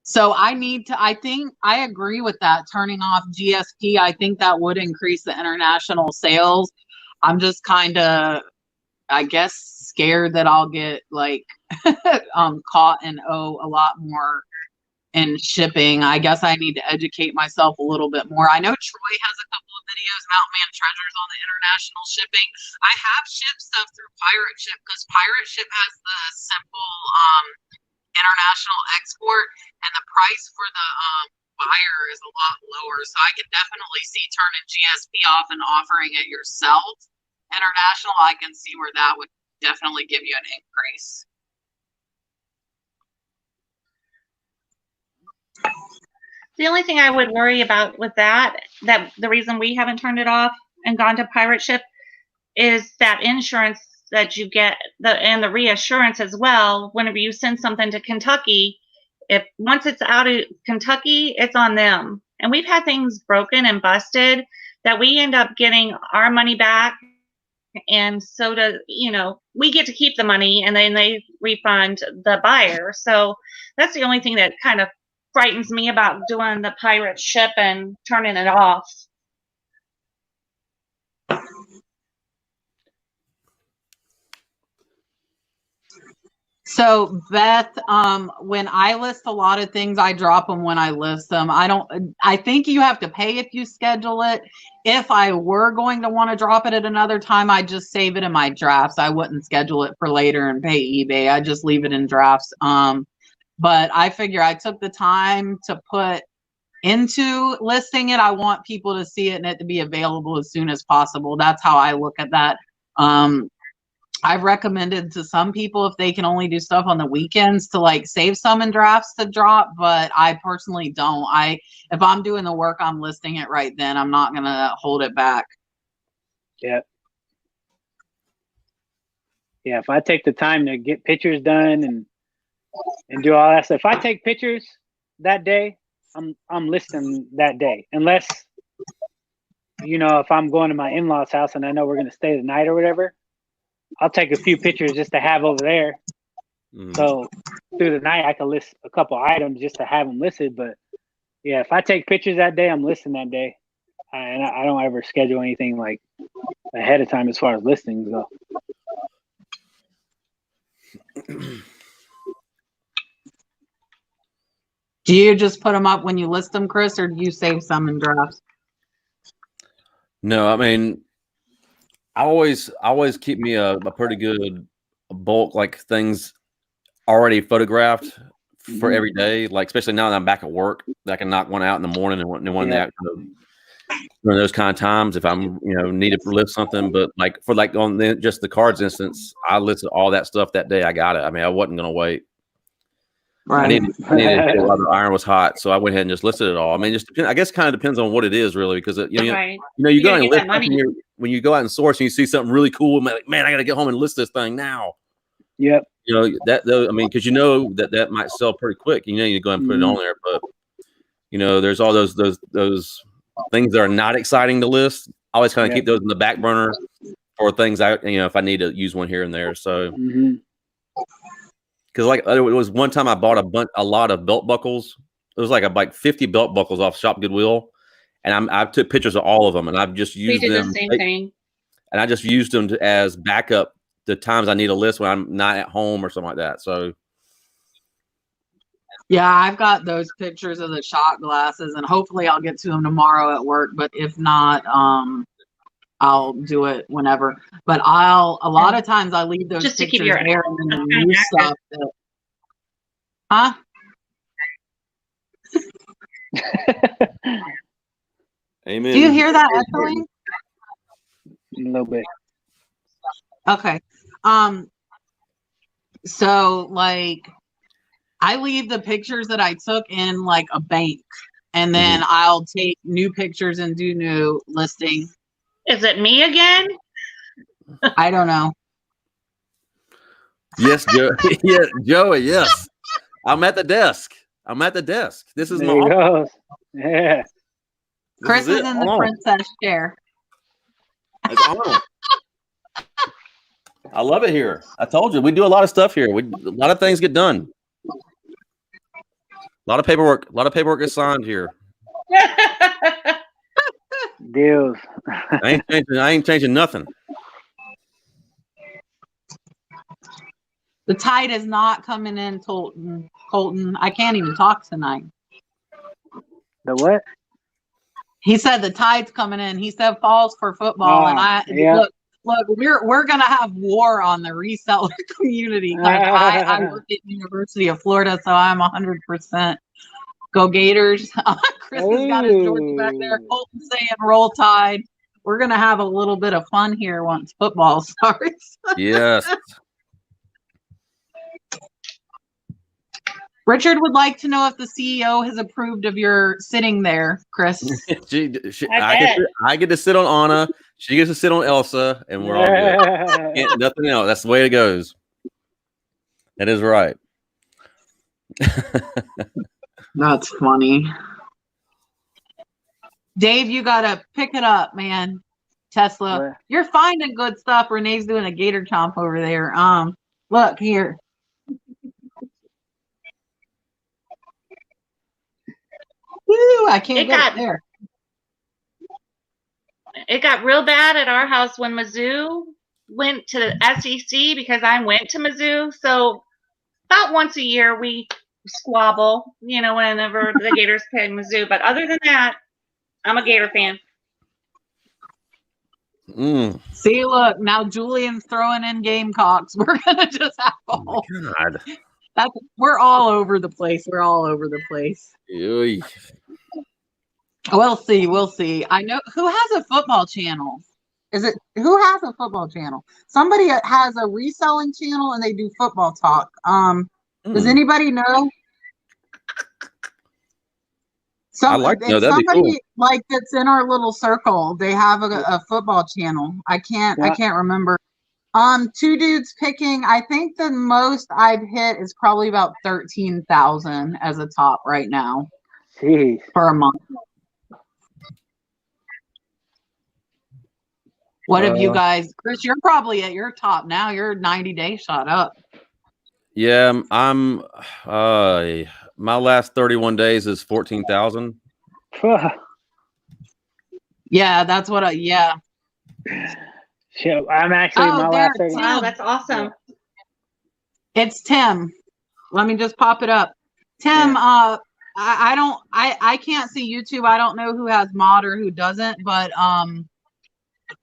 So I think I agree with that, turning off GSP. I think that would increase the international sales. I'm just kind of, I guess, scared that I'll get like caught and owe a lot more in shipping. I guess I need to educate myself a little bit more. I know Troy has a couple of videos, Mountain Man Treasures, on the international shipping. I have shipped stuff through Pirate Ship because Pirate Ship has the simple international export, and the price for the buyer is a lot lower. So I can definitely see turning GSP off and offering it yourself international. I can see where that would definitely give you an increase. The only thing I would worry about with that the reason we haven't turned it off and gone to Pirate Ship is that insurance that you get, and the reassurance as well. Whenever you send something to Kentucky, if once it's out of Kentucky, it's on them. And we've had things broken and busted that we end up getting our money back. And so we get to keep the money, and then they refund the buyer. So that's the only thing that kind of frightens me about doing the Pirate Ship and turning it off. So Beth, when I list a lot of things, I drop them when I list them. I think you have to pay if you schedule it. If I were going to want to drop it at another time, I'd just save it in my drafts. I wouldn't schedule it for later and pay eBay. I just leave it in drafts. But I figure I took the time to put into listing it. I want people to see it and it to be available as soon as possible. That's how I look at that. I've recommended to some people if they can only do stuff on the weekends to like save some in drafts to drop, but I personally don't. If I'm doing the work, I'm listing it right then. I'm not going to hold it back. Yeah. Yeah, if I take the time to get pictures done and do all that stuff, if I take pictures that day, I'm listing that day. Unless, if I'm going to my in-laws' house and I know we're going to stay the night or whatever, I'll take a few pictures just to have over there. So through the night, I can list a couple items just to have them listed. But yeah, if I take pictures that day, I'm listing that day. And I don't ever schedule anything like ahead of time as far as listings go. Do you just put them up when you list them, Chris, or do you save some in drafts? No, I mean, I always keep me a pretty good bulk, like things already photographed for every day. Like especially now that I'm back at work, that I can knock one out in the morning and one in the afternoon. During those kind of times, if I'm need to lift something, but like for like on just the cards instance, I listed all that stuff that day. I got it. I mean, I wasn't gonna wait. Right. I needed to feel while the iron was hot, so I went ahead and just listed it all. I mean, I guess kind of depends on what it is really, because Right. you go out and list money. when you go out and source and you see something really cool, like, man, I got to get home and list this thing now. Yep. That though, I mean, because that might sell pretty quick. You go and put it on there, but there's all those things that are not exciting to list. I always kind of keep those in the back burner for things if I need to use one here and there. So. Because like it was one time I bought a lot of belt buckles. It was like 50 belt buckles off Shop Goodwill, and I took pictures of all of them, and I've just used them. We did the same thing. And I just used them as backup the times I need a list when I'm not at home or something like that. So yeah, I've got those pictures of the shot glasses, and hopefully I'll get to them tomorrow at work. But if not, I'll do it whenever. But a lot of times I leave those just pictures to keep your there, and then the new stuff. Amen. Do you hear that echoing? A little bit. Okay. So like I leave the pictures that I took in like a bank, and then I'll take new pictures and do new listing. Is it me again? I don't know. Yes, Joe. Yeah, Joey. Yes, I'm at the desk. This is There my goes. Yeah. Chris is in the princess chair. It's Arnold. I love it here. I told you we do a lot of stuff here. A lot of things get done. A lot of paperwork. Is signed here. Deals. I ain't changing nothing. The tide is not coming in, Colton. I can't even talk tonight. The what? He said the tide's coming in. He said falls for football, and look, we're gonna have war on the reseller community. I work at University of Florida, so I'm 100% go Gators. Chris has got his Georgia back there. Colton saying roll tide. We're gonna have a little bit of fun here once football starts. Yes. Richard would like to know if the CEO has approved of your sitting there, Chris. I get to sit on Anna. She gets to sit on Elsa, and we're all good. Nothing else. That's the way it goes. That is right. That's funny. Dave, you gotta pick it up, man. Tesla, what? You're finding good stuff. Renee's doing a gator chomp over there. Look here. Woo, I can't get it there. It got real bad at our house when Mizzou went to the SEC because I went to Mizzou. So about once a year we squabble, whenever the Gators play Mizzou. But other than that, I'm a Gator fan. See, look, now Julian's throwing in Gamecocks. We're gonna just have all. God. We're all over the place. Oy. We'll see. I know who has a football channel. Who has a football channel? Somebody has a reselling channel and they do football talk. Does anybody know? I'd like to know. That'd somebody be cool. Like that's in our little circle. They have a football channel. I can't remember. Two dudes picking. I think the most I've hit is probably about 13,000 as a top right now. Jeez. For a month. What have you guys, Chris? You're probably at your top now. You're 90 days shot up. Yeah, I'm. My last 31 days is 14,000. Yeah, that's what yeah. Shit, I'm actually my last 30. Wow, that's awesome. It's Tim. Let me just pop it up. Tim, I can't see YouTube. I don't know who has mod or who doesn't, but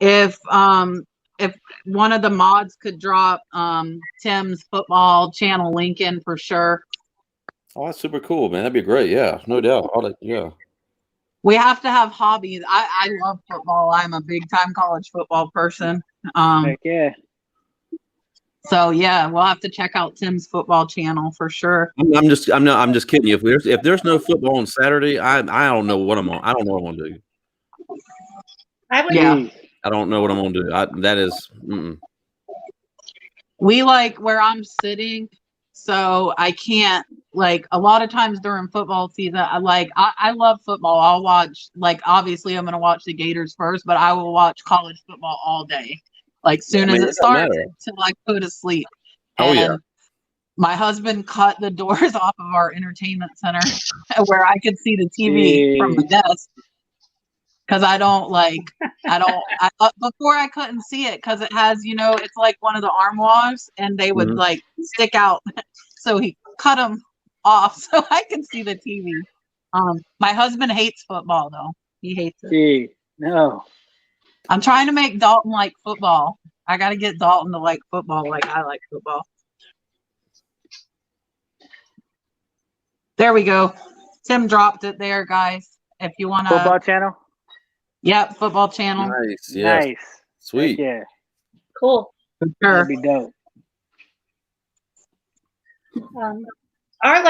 if if one of the mods could drop Tim's football channel link in for sure. Oh, that's super cool, man. That'd be great. Yeah, no doubt. Yeah. We have to have hobbies. I love football. I'm a big time college football person. Heck yeah. So yeah, we'll have to check out Tim's football channel for sure. I'm just kidding you. If there's no football on Saturday, I don't know what I'm on. I don't know what I'm gonna do. Yeah. I don't know what I'm gonna do. That is. We like where I'm sitting, so I can't like a lot of times during football season. I love football. I'll watch obviously I'm gonna watch the Gators first, but I will watch college football all day. Like soon as it starts until I go to sleep. Oh yeah. My husband cut the doors off of our entertainment center where I could see the TV from the desk. Because before I couldn't see it because it has, it's like one of the armoires and they would like stick out. So he cut them off so I could see the TV. My husband hates football though. He hates it. No. I'm trying to make Dalton like football. I got to get Dalton to like football like I like football. There we go. Tim dropped it there, guys. If you want to. Football channel? Yep, football channel. Nice. Yes. Nice. Sweet. Yeah. Cool. For sure. That'd be dope. Our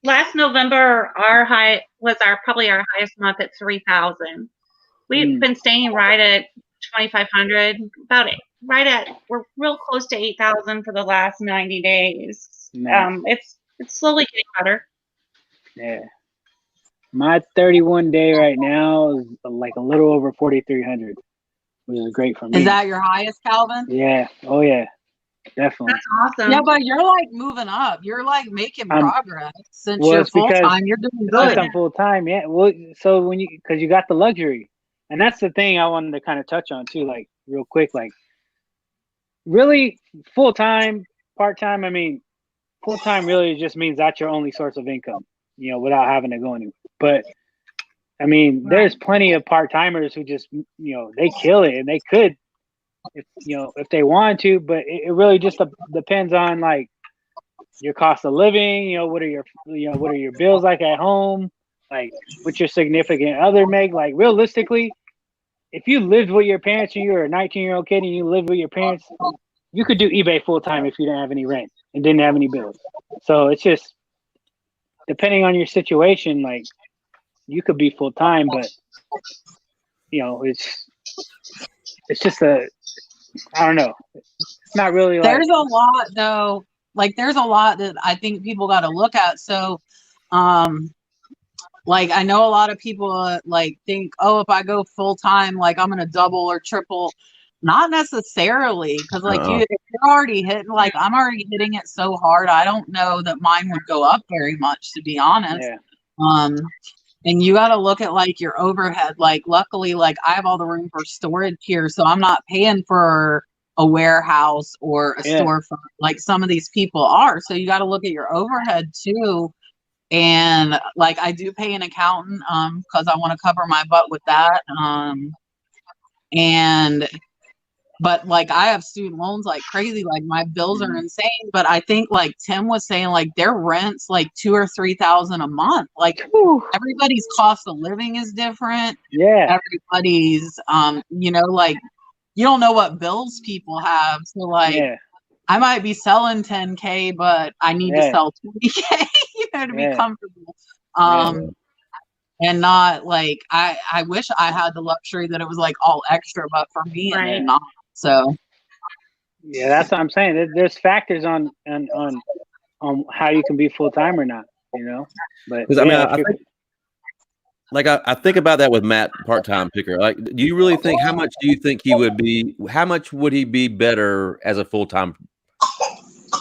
last November, our high was probably our highest month at 3,000. We've been staying right at 2,500, we're real close to 8,000 for the last 90 days. Nice. It's slowly getting better. Yeah. My 31 day right now is like a little over 4,300, which is great for me. Is that your highest, Calvin? Yeah. Oh yeah. Definitely. That's awesome. Yeah, but you're like moving up. You're like making progress since you're full time. You're doing good. I'm full time. Yeah. Well, so because you got the luxury, and that's the thing I wanted to kind of touch on too, like real quick, like really full time, part time. I mean, full time really just means that's your only source of income, without having to go anywhere. But I mean, there's plenty of part timers who just, they kill it and they could, if they want to, but it really just depends on like your cost of living, what are your bills like at home, like what's your significant other make. Like realistically, if you lived with your parents and you were a 19-year-old kid and you lived with your parents, you could do eBay full time if you didn't have any rent and didn't have any bills. So it's just depending on your situation, like you could be full time, but it's just I don't know. It's not really like there's a lot though. Like there's a lot that I think people got to look at. So, like I know a lot of people like think, oh, if I go full time, like I'm gonna double or triple. Not necessarily, because like if you're already hitting, like I'm already hitting it so hard, I don't know that mine would go up very much, to be honest. Yeah. And you got to look at like your overhead. Like luckily, like I have all the room for storage here, so I'm not paying for a warehouse or a storefront like some of these people are. So you got to look at your overhead too. And like I do pay an accountant because I want to cover my butt with that. But like I have student loans like crazy, like my bills are insane. But I think like Tim was saying, like their rent's like $2,000 or $3,000 a month. Like everybody's cost of living is different. Yeah. Everybody's like you don't know what bills people have. So like I might be selling 10K, but I need to sell 20K, to be comfortable. And not like I wish I had the luxury that it was like all extra, but for me it's not. So yeah, that's what I'm saying. There's factors on how you can be full time or not, But I mean, I think about that with Matt, part time picker. Like, do you really think how much do you think he would be? How much would he be better as a full time picker?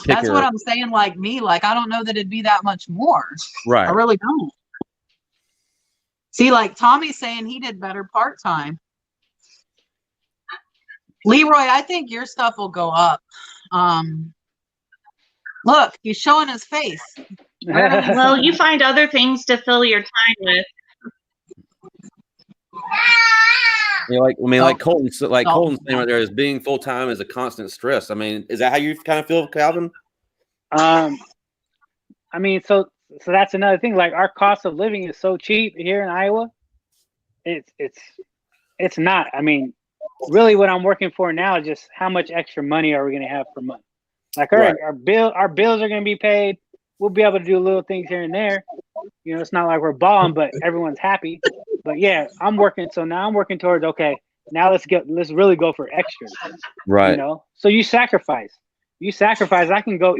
That's what I'm saying. Like me, like I don't know that it'd be that much more. Right. I really don't. See, like Tommy's saying he did better part time. Leroy, I think your stuff will go up. Look, he's showing his face. Well, you find other things to fill your time with. like Colton's saying right there is being full time is a constant stress. I mean, is that how you kind of feel, Calvin? I mean, so that's another thing. Like, our cost of living is so cheap here in Iowa. It's not. I mean, really, what I'm working for now is just how much extra money are we going to have per month? Like, our bills are going to be paid. We'll be able to do little things here and there. You know, it's not like we're balling, but everyone's happy. But yeah, I'm working. So now I'm working towards, okay, now let's really go for extras. Right. You know, so you sacrifice. I can go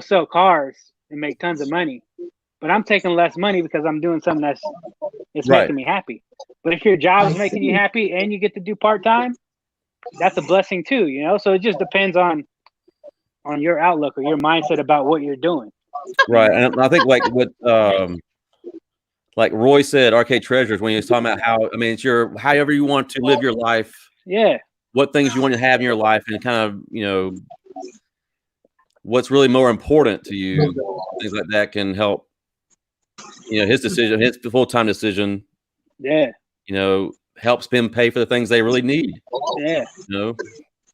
sell cars and make tons of money, but I'm taking less money because I'm doing something that's making me happy. But if your job is making you happy and you get to do part-time, that's a blessing too, you know? So it just depends on your outlook or your mindset about what you're doing. Right. And I think like what like Roy said, Arcade Treasures, when he was talking about how, I mean, it's however you want to live your life. Yeah. What things you want to have in your life and kind of, you know, what's really more important to you, things like that can help, you know, his full-time decision. Yeah. You know, helps them pay for the things they really need. Yeah. You know,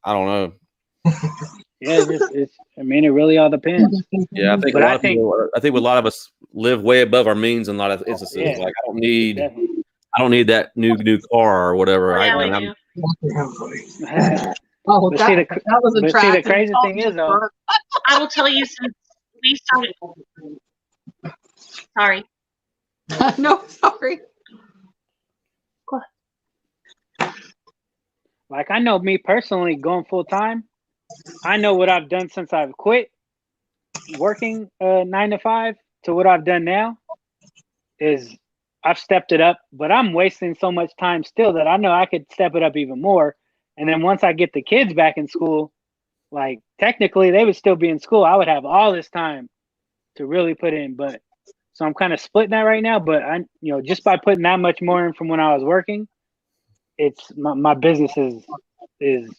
I don't know. Yeah, I mean, it really all depends. Yeah, I think a lot of us live way above our means in a lot of instances. Yeah, like I don't need that new car or whatever. Yeah, I we do. that was the attractive. crazy thing is, though, I will tell you, since we started. Sorry. No, sorry. Like, I know me personally going full time. I know what I've done since I've quit working 9 to 5 to what I've done now is I've stepped it up, but I'm wasting so much time still that I know I could step it up even more. And then once I get the kids back in school, like, technically they would still be in school. I would have all this time to really put in, but so I'm kind of splitting that right now. But I, you know, just by putting that much more in from when I was working, it's my business is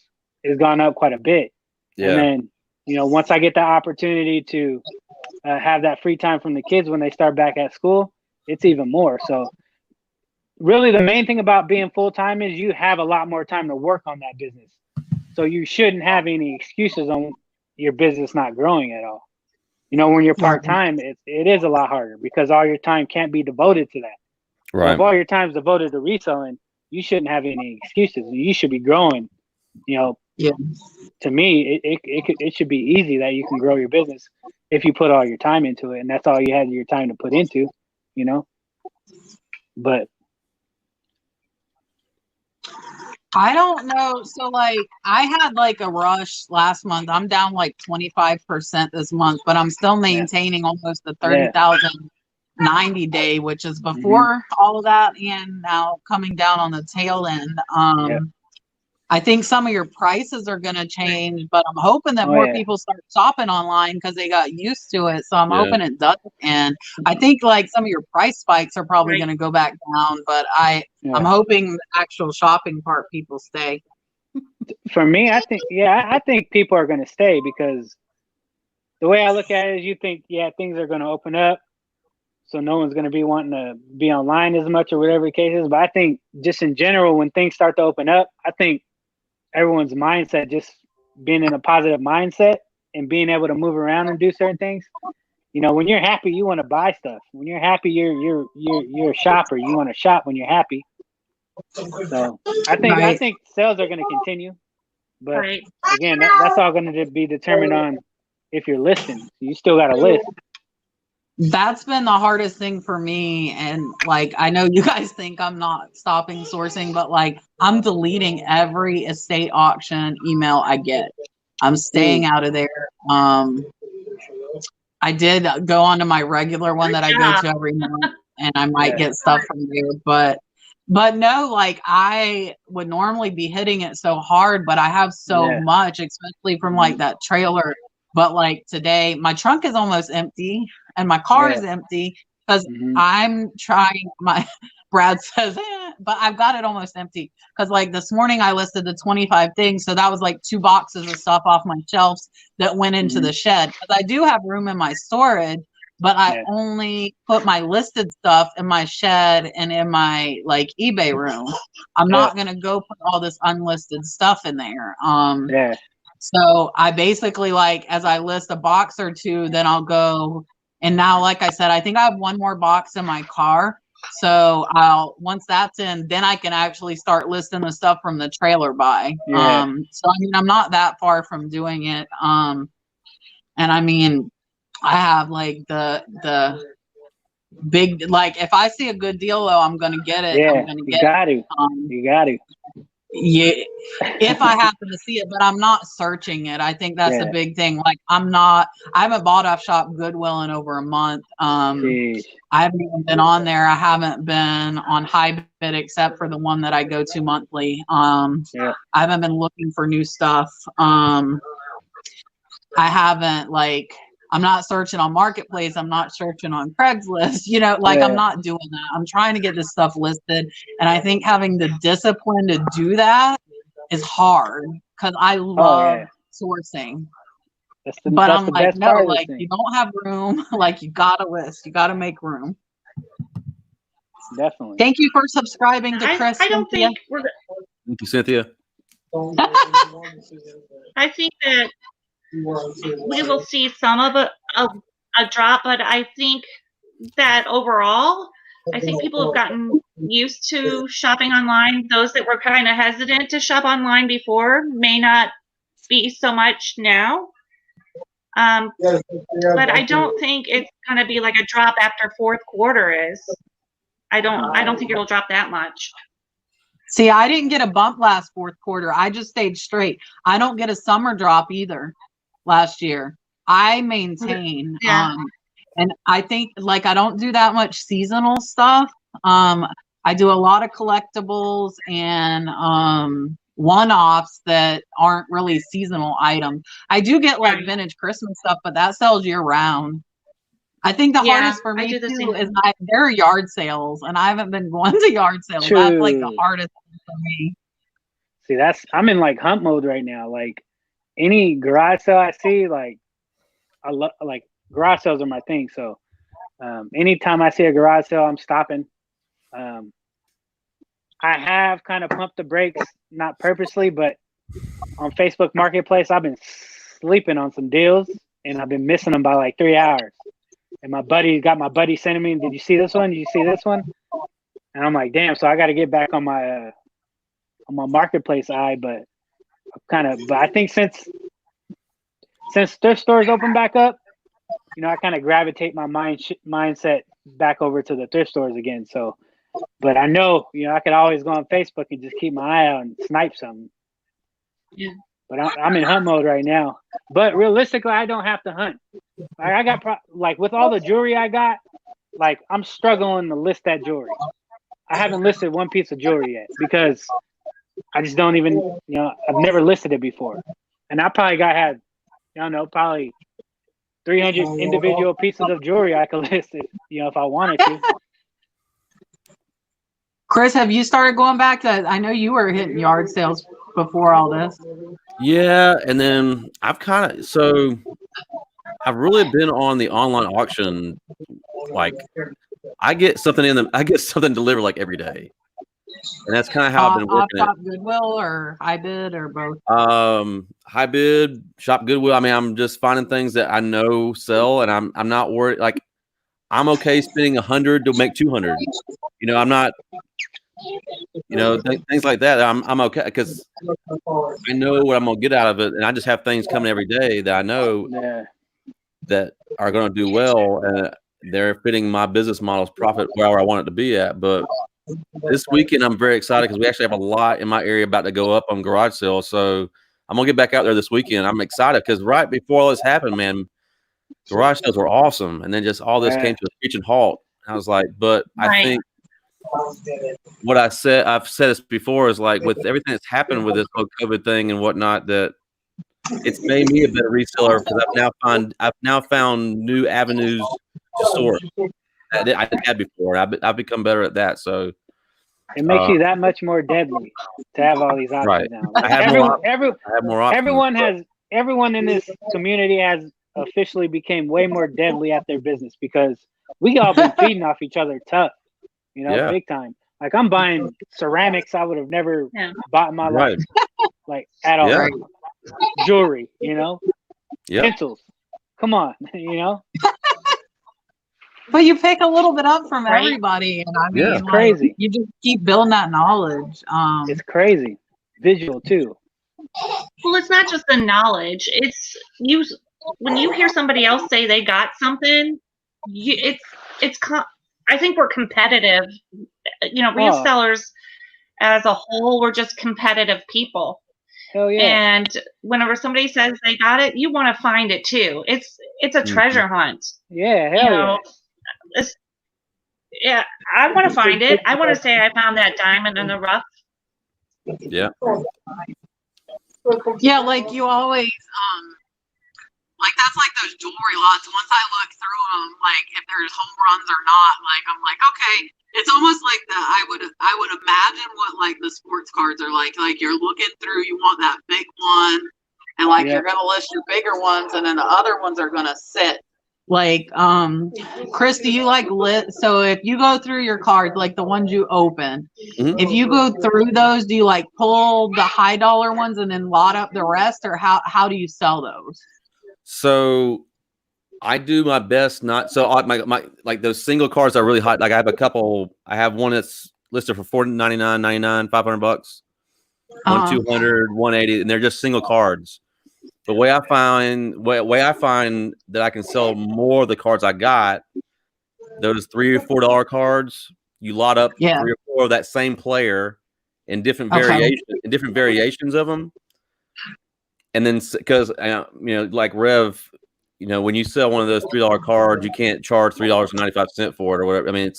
gone up quite a bit. Yeah. And then, you know, once I get the opportunity to have that free time from the kids when they start back at school, it's even more. So really the main thing about being full-time is you have a lot more time to work on that business. So you shouldn't have any excuses on your business not growing at all. You know, when you're part-time, it is a lot harder because all your time can't be devoted to that. Right. So if all your time is devoted to reselling, you shouldn't have any excuses. You should be growing. You know, to me, it should be easy that you can grow your business if you put all your time into it, and that's all you had your time to put into, you know. But I don't know. So, like, I had like a rush last month. I'm down like 25% this month, but I'm still maintaining almost the 30,000 90-day, which is before all of that, and now coming down on the tail end. I think some of your prices are going to change, but I'm hoping that more people start shopping online because they got used to it. So I'm hoping it doesn't. And I think like some of your price spikes are probably going to go back down, but I'm hoping the actual shopping part people stay. For me, I think people are going to stay because the way I look at it is you think, things are going to open up. So no one's going to be wanting to be online as much or whatever the case is. But I think just in general, when things start to open up, I think everyone's mindset, just being in a positive mindset and being able to move around and do certain things. You know, when you're happy, you want to buy stuff. When you're happy, you're a shopper. You want to shop when you're happy. So I think sales are going to continue, but again, that's all going to be determined on if you're listing. You still got to list. That's been the hardest thing for me. And like, I know you guys think I'm not stopping sourcing, but like, I'm deleting every estate auction email I get. I'm staying out of there. I did go onto my regular one that I go to every month, and I might get stuff from there, but no, like, I would normally be hitting it so hard, but I have so much, especially from like that trailer. But like today, my trunk is almost empty and my car is empty because I'm trying. Brad says, but I've got it almost empty because like this morning I listed the 25 things. So that was like 2 boxes of stuff off my shelves that went into the shed. Because I do have room in my storage, but I only put my listed stuff in my shed and in my like eBay room. I'm not going to go put all this unlisted stuff in there. So I basically, like, as I list a box or two, then I'll go. And now, like I said, I think I have one more box in my car. So once that's in, then I can actually start listing the stuff from the trailer buy. So I mean, I'm not that far from doing it. And I mean, I have like the big, like, if I see a good deal though, I'm gonna get it. I'm gonna get it. You got to. Yeah, if I happen to see it, but I'm not searching it. I think that's the big thing. Like, I haven't bought off Shop Goodwill in over a month. I haven't even been on there. I haven't been on Hybid except for the one that I go to monthly. I haven't been looking for new stuff. I haven't, like, I'm not searching on Marketplace. I'm not searching on Craigslist. You know, like, I'm not doing that. I'm trying to get this stuff listed. And I think having the discipline to do that is hard because I love sourcing. But I'm like, no, like, you don't have room. Like, you got to list. You got to make room. Definitely. Thank you for subscribing to Chris. I don't think we're. Thank you, Cynthia. I think that we will see some of a drop, but I think that overall, I think people have gotten used to shopping online. Those that were kind of hesitant to shop online before may not be so much now. But I don't think it's going to be like a drop after fourth quarter is. I don't think it'll drop that much. See, I didn't get a bump last fourth quarter. I just stayed straight. I don't get a summer drop either last year. I maintain. And I think, like, I don't do that much seasonal stuff. I do a lot of collectibles and one-offs that aren't really seasonal items. I do get like vintage Christmas stuff, but that sells year round. I think the hardest for me too is there are yard sales, and I haven't been going to yard sales. True. That's like the hardest for me. See, I'm in like hunt mode right now. Like, any garage sale I see, like, I love, like, garage sales are my thing. So anytime I see a garage sale, I'm stopping. I have kind of pumped the brakes, not purposely, but on Facebook Marketplace, I've been sleeping on some deals, and I've been missing them by like 3 hours. And my buddy sending me, did you see this one? Did you see this one? And I'm like, damn. So I got to get back on my Marketplace eye, but I think since thrift stores open back up, you know, I kind of gravitate my mindset back over to the thrift stores again. So, but I know, you know, I could always go on Facebook and just keep my eye out and snipe something. Yeah. But I'm in hunt mode right now. But realistically, I don't have to hunt. Like, I got like with all the jewelry I got, like, I'm struggling to list that jewelry. I haven't listed one piece of jewelry yet because I just don't even, you know, I've never listed it before. And I probably had, I don't know, probably 300 individual pieces of jewelry I could list it, you know, if I wanted to. Chris, have you started going back to, I know you were hitting yard sales before all this. Yeah, and then I've really been on the online auction. Like, I get something delivered like every day, and that's kind of how I've been working. Shop Goodwill or Hybid or both? Hybid, Shop Goodwill. I mean, I'm just finding things that I know sell, and I'm not worried. Like, I'm okay spending $100 to make $200. You know, I'm not. You know, things like that. I'm okay because I know what I'm gonna get out of it, and I just have things coming every day that I know that are gonna do well, and they're fitting my business model's profit where I want it to be at. But this weekend, I'm very excited because we actually have a lot in my area about to go up on garage sales. So I'm gonna get back out there this weekend. I'm excited because right before all this happened, man, garage sales were awesome, and then just all this came to a screeching halt. I was like, but I think. What I've said this before is, like, with everything that's happened with this whole COVID thing and whatnot, that it's made me a better reseller because I've now found new avenues to source that I didn't have before. I've become better at that. So it makes you that much more deadly to have all these options now. Like, I have more options. Everyone in this community has officially became way more deadly at their business because we all been feeding off each other tough, you know, Yeah. big time. Like I'm buying ceramics I would have never bought in my Right. life, like at all. Yeah. Jewelry, you know, Yeah. pencils. Come on, you know. But you pick a little bit up from Right. everybody, and I Yeah. mean, It's like, crazy. you just keep building that knowledge. It's crazy. Visual too. Well, it's not just the knowledge. It's you when you hear somebody else say they got something, I think we're competitive. You know, resellers as a whole, we're just competitive people. Hell yeah. And whenever somebody says they got it, you want to find it too. It's a treasure hunt. Yeah, You hell know, yeah, I want to find it. I want to say I found that diamond in the rough. Yeah. Yeah, like you always, like that's like those jewelry lots. Once I look through them, like if there's home runs or not, like I'm like, okay, it's almost like I would imagine what like the sports cards are like. Like you're looking through, you want that big one, and like you're gonna list your bigger ones, and then the other ones are gonna sit. Like, Chris, do you like so if you go through your cards, like the ones you open, if you go through those, do you like pull the high dollar ones and then lot up the rest, or how do you sell those? So I do my best not so my like those single cards are really hot. Like I have a couple. I have one that's listed for $499.99, $500, one 200, 180, and they're just single cards. The way I find that I can sell more of the cards I got, those $3 or $4 cards, you lot up 3 or 4 of that same player in different variations of them, and then because you know, like Rev, you know, when you sell one of those $3 cards, you can't charge $3.95 for it or whatever. I mean,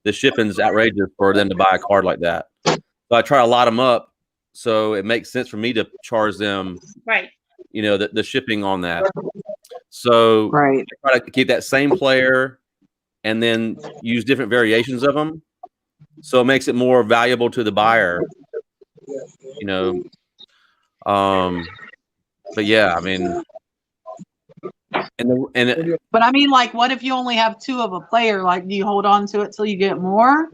the shipping's outrageous for them to buy a card like that. So I try to lot them up so it makes sense for me to charge them. Right. You know, the shipping on that. So I try to keep that same player and then use different variations of them. So it makes it more valuable to the buyer, you know. But yeah, I mean, but I mean, like, what if you only have 2 of a player? Like, do you hold on to it till you get more?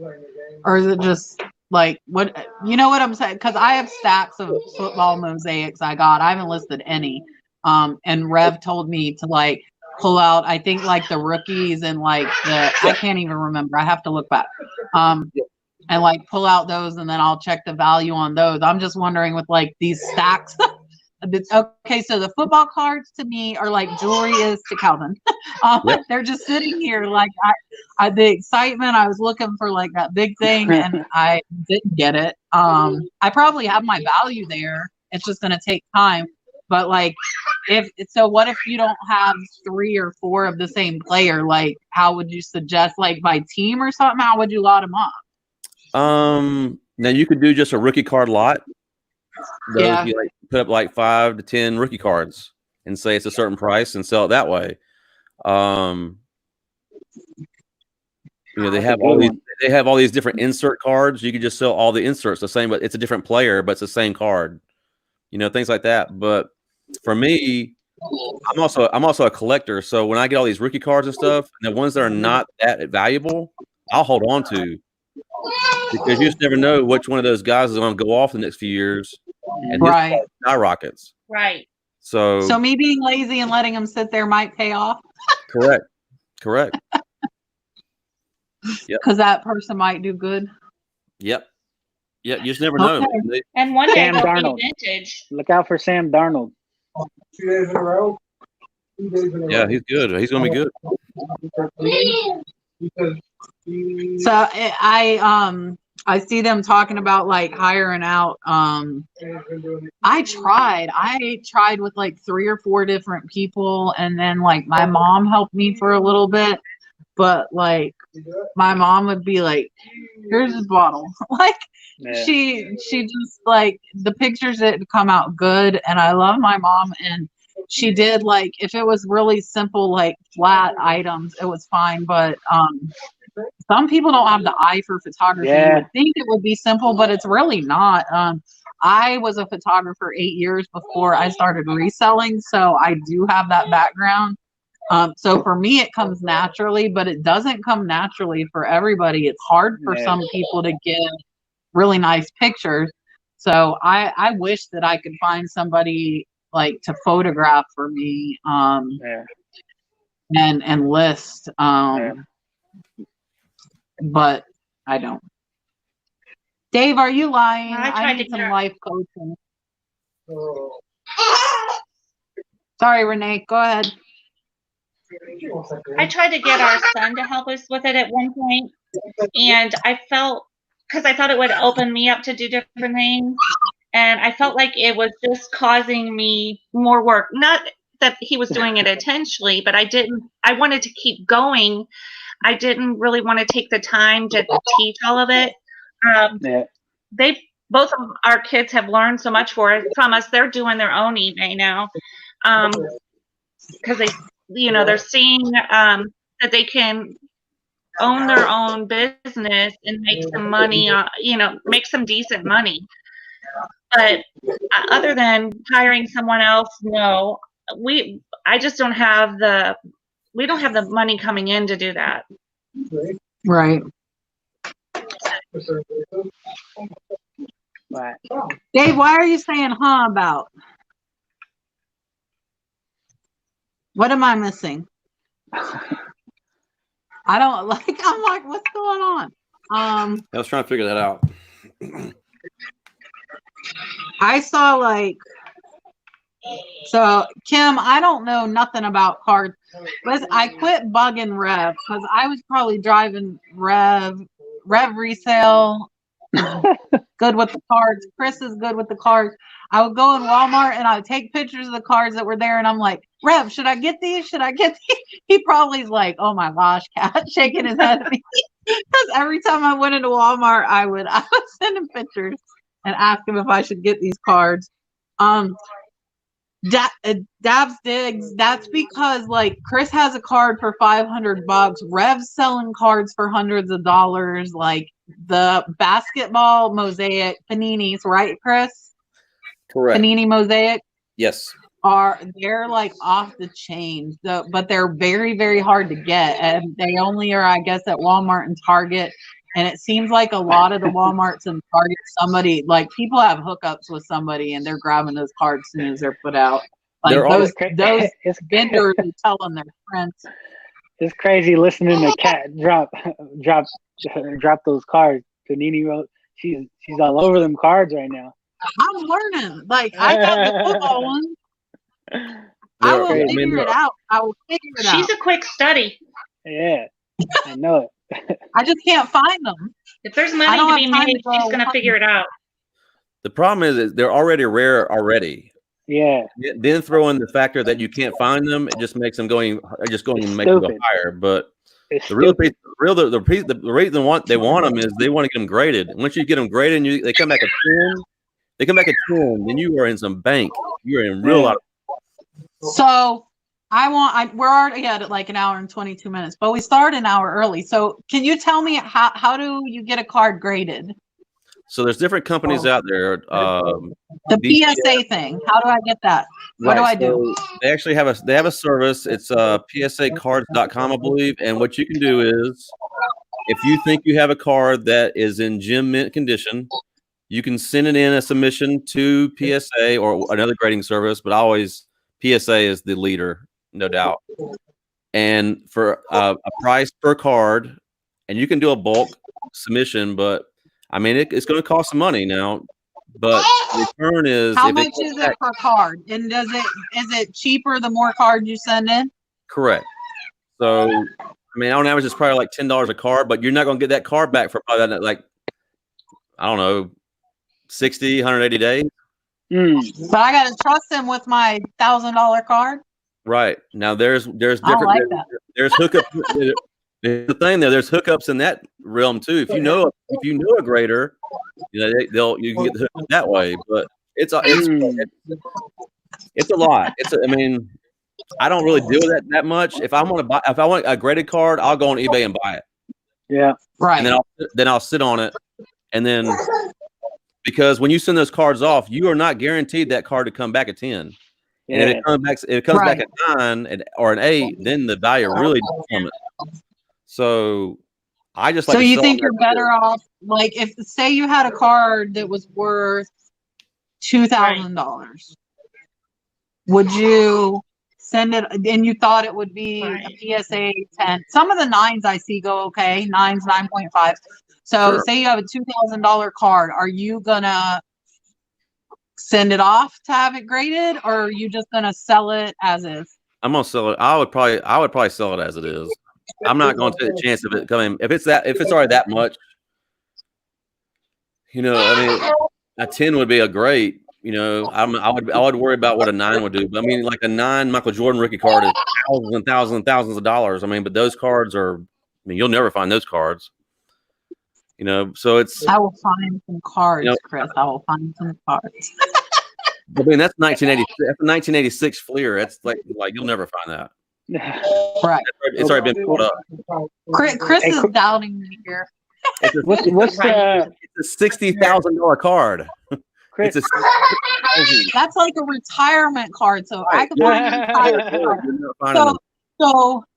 Or is it just like, what, you know what I'm saying? Because I have stacks of football mosaics I haven't listed any. And Rev told me to like pull out, I think like the rookies and like I can't even remember. I have to look back. And like pull out those and then I'll check the value on those. I'm just wondering with like these stacks. Okay, so the football cards to me are like jewelry is to Calvin. They're just sitting here like the excitement. I was looking for like that big thing and I didn't get it. I probably have my value there. It's just gonna take time. But like, what if you don't have 3 or 4 of the same player? Like, how would you suggest, like by team or something? How would you lot them up? Now you could do just a rookie card lot. Those you like put up like 5 to 10 rookie cards and say it's a certain price and sell it that way. You know, they have all these different insert cards. You could just sell all the inserts the same, but it's a different player, but it's the same card. You know, things like that. But for me, I'm also a collector. So when I get all these rookie cards and stuff, and the ones that are not that valuable, I'll hold on to. Because you just never know which one of those guys is going to go off the next few years, and his skyrockets. Right. So me being lazy and letting them sit there might pay off. Correct. Because that person might do good. Yep. Yeah, you just never know. And one day Sam they'll Darnold. be vintage. Look out for Sam Darnold. 2 days in a row. 2 days in a row. Yeah, he's good. He's going to be good. So I see them talking about like hiring out. I tried with like 3 or 4 different people, and then like my mom helped me for a little bit, but like my mom would be like, "Here's a bottle," like she just like the pictures didn't come out good, and I love my mom, and she did like if it was really simple like flat items, it was fine, but some people don't have the eye for photography. You would think it would be simple, but it's really not. I was a photographer 8 years before I started reselling, so I do have that background. So for me, it comes naturally, but it doesn't come naturally for everybody. It's hard for some people to give really nice pictures. So I wish that I could find somebody like to photograph for me, and list. But I don't. Dave, are you lying? I need some life coaching. Sorry, Renee, go ahead. I tried to get our son to help us with it at one point, and I felt, because I thought it would open me up to do different things, and I felt like it was just causing me more work. Not that he was doing it intentionally, but I wanted to keep going. I didn't really want to take the time to teach all of it. Both of our kids have learned so much from us. They're doing their own eBay now, because they're seeing that they can own their own business and make some money, make some decent money. But other than hiring someone else, no, we don't have the money coming in to do that. Right. Dave, why are you saying about? What am I missing? I'm like, what's going on? I was trying to figure that out. I saw so Kim, I don't know nothing about cards, but I quit bugging Rev because I was probably driving Rev resale. Good with the cards. Chris is good with the cards. I would go in Walmart and I would take pictures of the cards that were there, and I'm like, Rev, should I get these? Should I get these? He probably is like, oh my gosh, Cat, shaking his head at me. Because every time I went into Walmart, I would send him pictures and ask him if I should get these cards. Dabs Digs, that's because Chris has a card for $500. Rev's selling cards for hundreds of dollars. Like the basketball mosaic paninis, right, Chris? Correct. Panini mosaic. Yes. They're off the chain, but they're very, very hard to get, and they only are, I guess, at Walmart and Target. And it seems like a lot of the Walmarts and Target, people have hookups with somebody, and they're grabbing those cards as soon as they're put out. Those vendors are telling their friends. It's crazy listening to Cat drop those cards. Panini wrote, she's all over them cards right now. I'm learning. I got the football one. I will figure it out. She's a quick study. Yeah, I know it. I just can't find them. If there's money to be made, she's going to figure it out. The problem is they're already rare already. Yeah. Then throw in the factor that you can't find them, it just makes them going and make them go higher. But the reason they want them is they want to get them graded. Once you get them graded and they come back at 10, then you are in some bank. You are in real lot. So we're already at an hour and 22 minutes, but we start an hour early. So can you tell me how do you get a card graded? So there's different companies out there. The PSA thing. How do I get that? What do I do? They actually have a service. It's psacards.com, I believe. And what you can do is, if you think you have a card that is in gem mint condition, you can send it in a submission to PSA or another grading service. But always PSA is the leader, no doubt. And for a price per card, and you can do a bulk submission, but I mean, it's going to cost some money now, but the return is how much is it per card? And is it cheaper the more cards you send in? Correct. So, I mean, on average, it's probably like $10 a card, but you're not going to get that card back for probably I don't know, 60, 180 days. But I got to trust him with my $1,000 card. Right. Now there's different. I like that. There's hookups. The thing there, there's hookups in that realm too. If you know a grader, you can get hooked up that way. But it's a lot. I mean, I don't really deal with that much. If I want a graded card, I'll go on eBay and buy it. Yeah, right. And then I'll sit on it, and then because when you send those cards off, you are not guaranteed that card to come back at 10. And if it comes back a 9 or an 8, then the value really plummets. So I just like. So you think you're better off, like, if say you had a card that was worth $2,000, would you send it? And you thought it would be a PSA 10. Some of the 9s I see go okay, 9s, 9.5. So say you have a $2,000 card, are you gonna send it off to have it graded, or are you just gonna sell it as is? I'm gonna sell it. I would probably sell it as it is. I'm not going to take the chance of it coming. If it's already that much, I mean, a 10 would be a great. I would worry about what a 9 would do. But I mean, like a 9 Michael Jordan rookie card is thousands and thousands and thousands of dollars. I mean, but those cards are. I mean, you'll never find those cards. So it's. I will find some cards, Chris. I will find some cards. I mean, that's 1980. That's a 1986 Fleer. It's like you'll never find that. Right. It's already been pulled up. Chris is doubting me here. What's the? It's a $60,000 card. Chris, that's like a retirement card. So I could find a retirement card.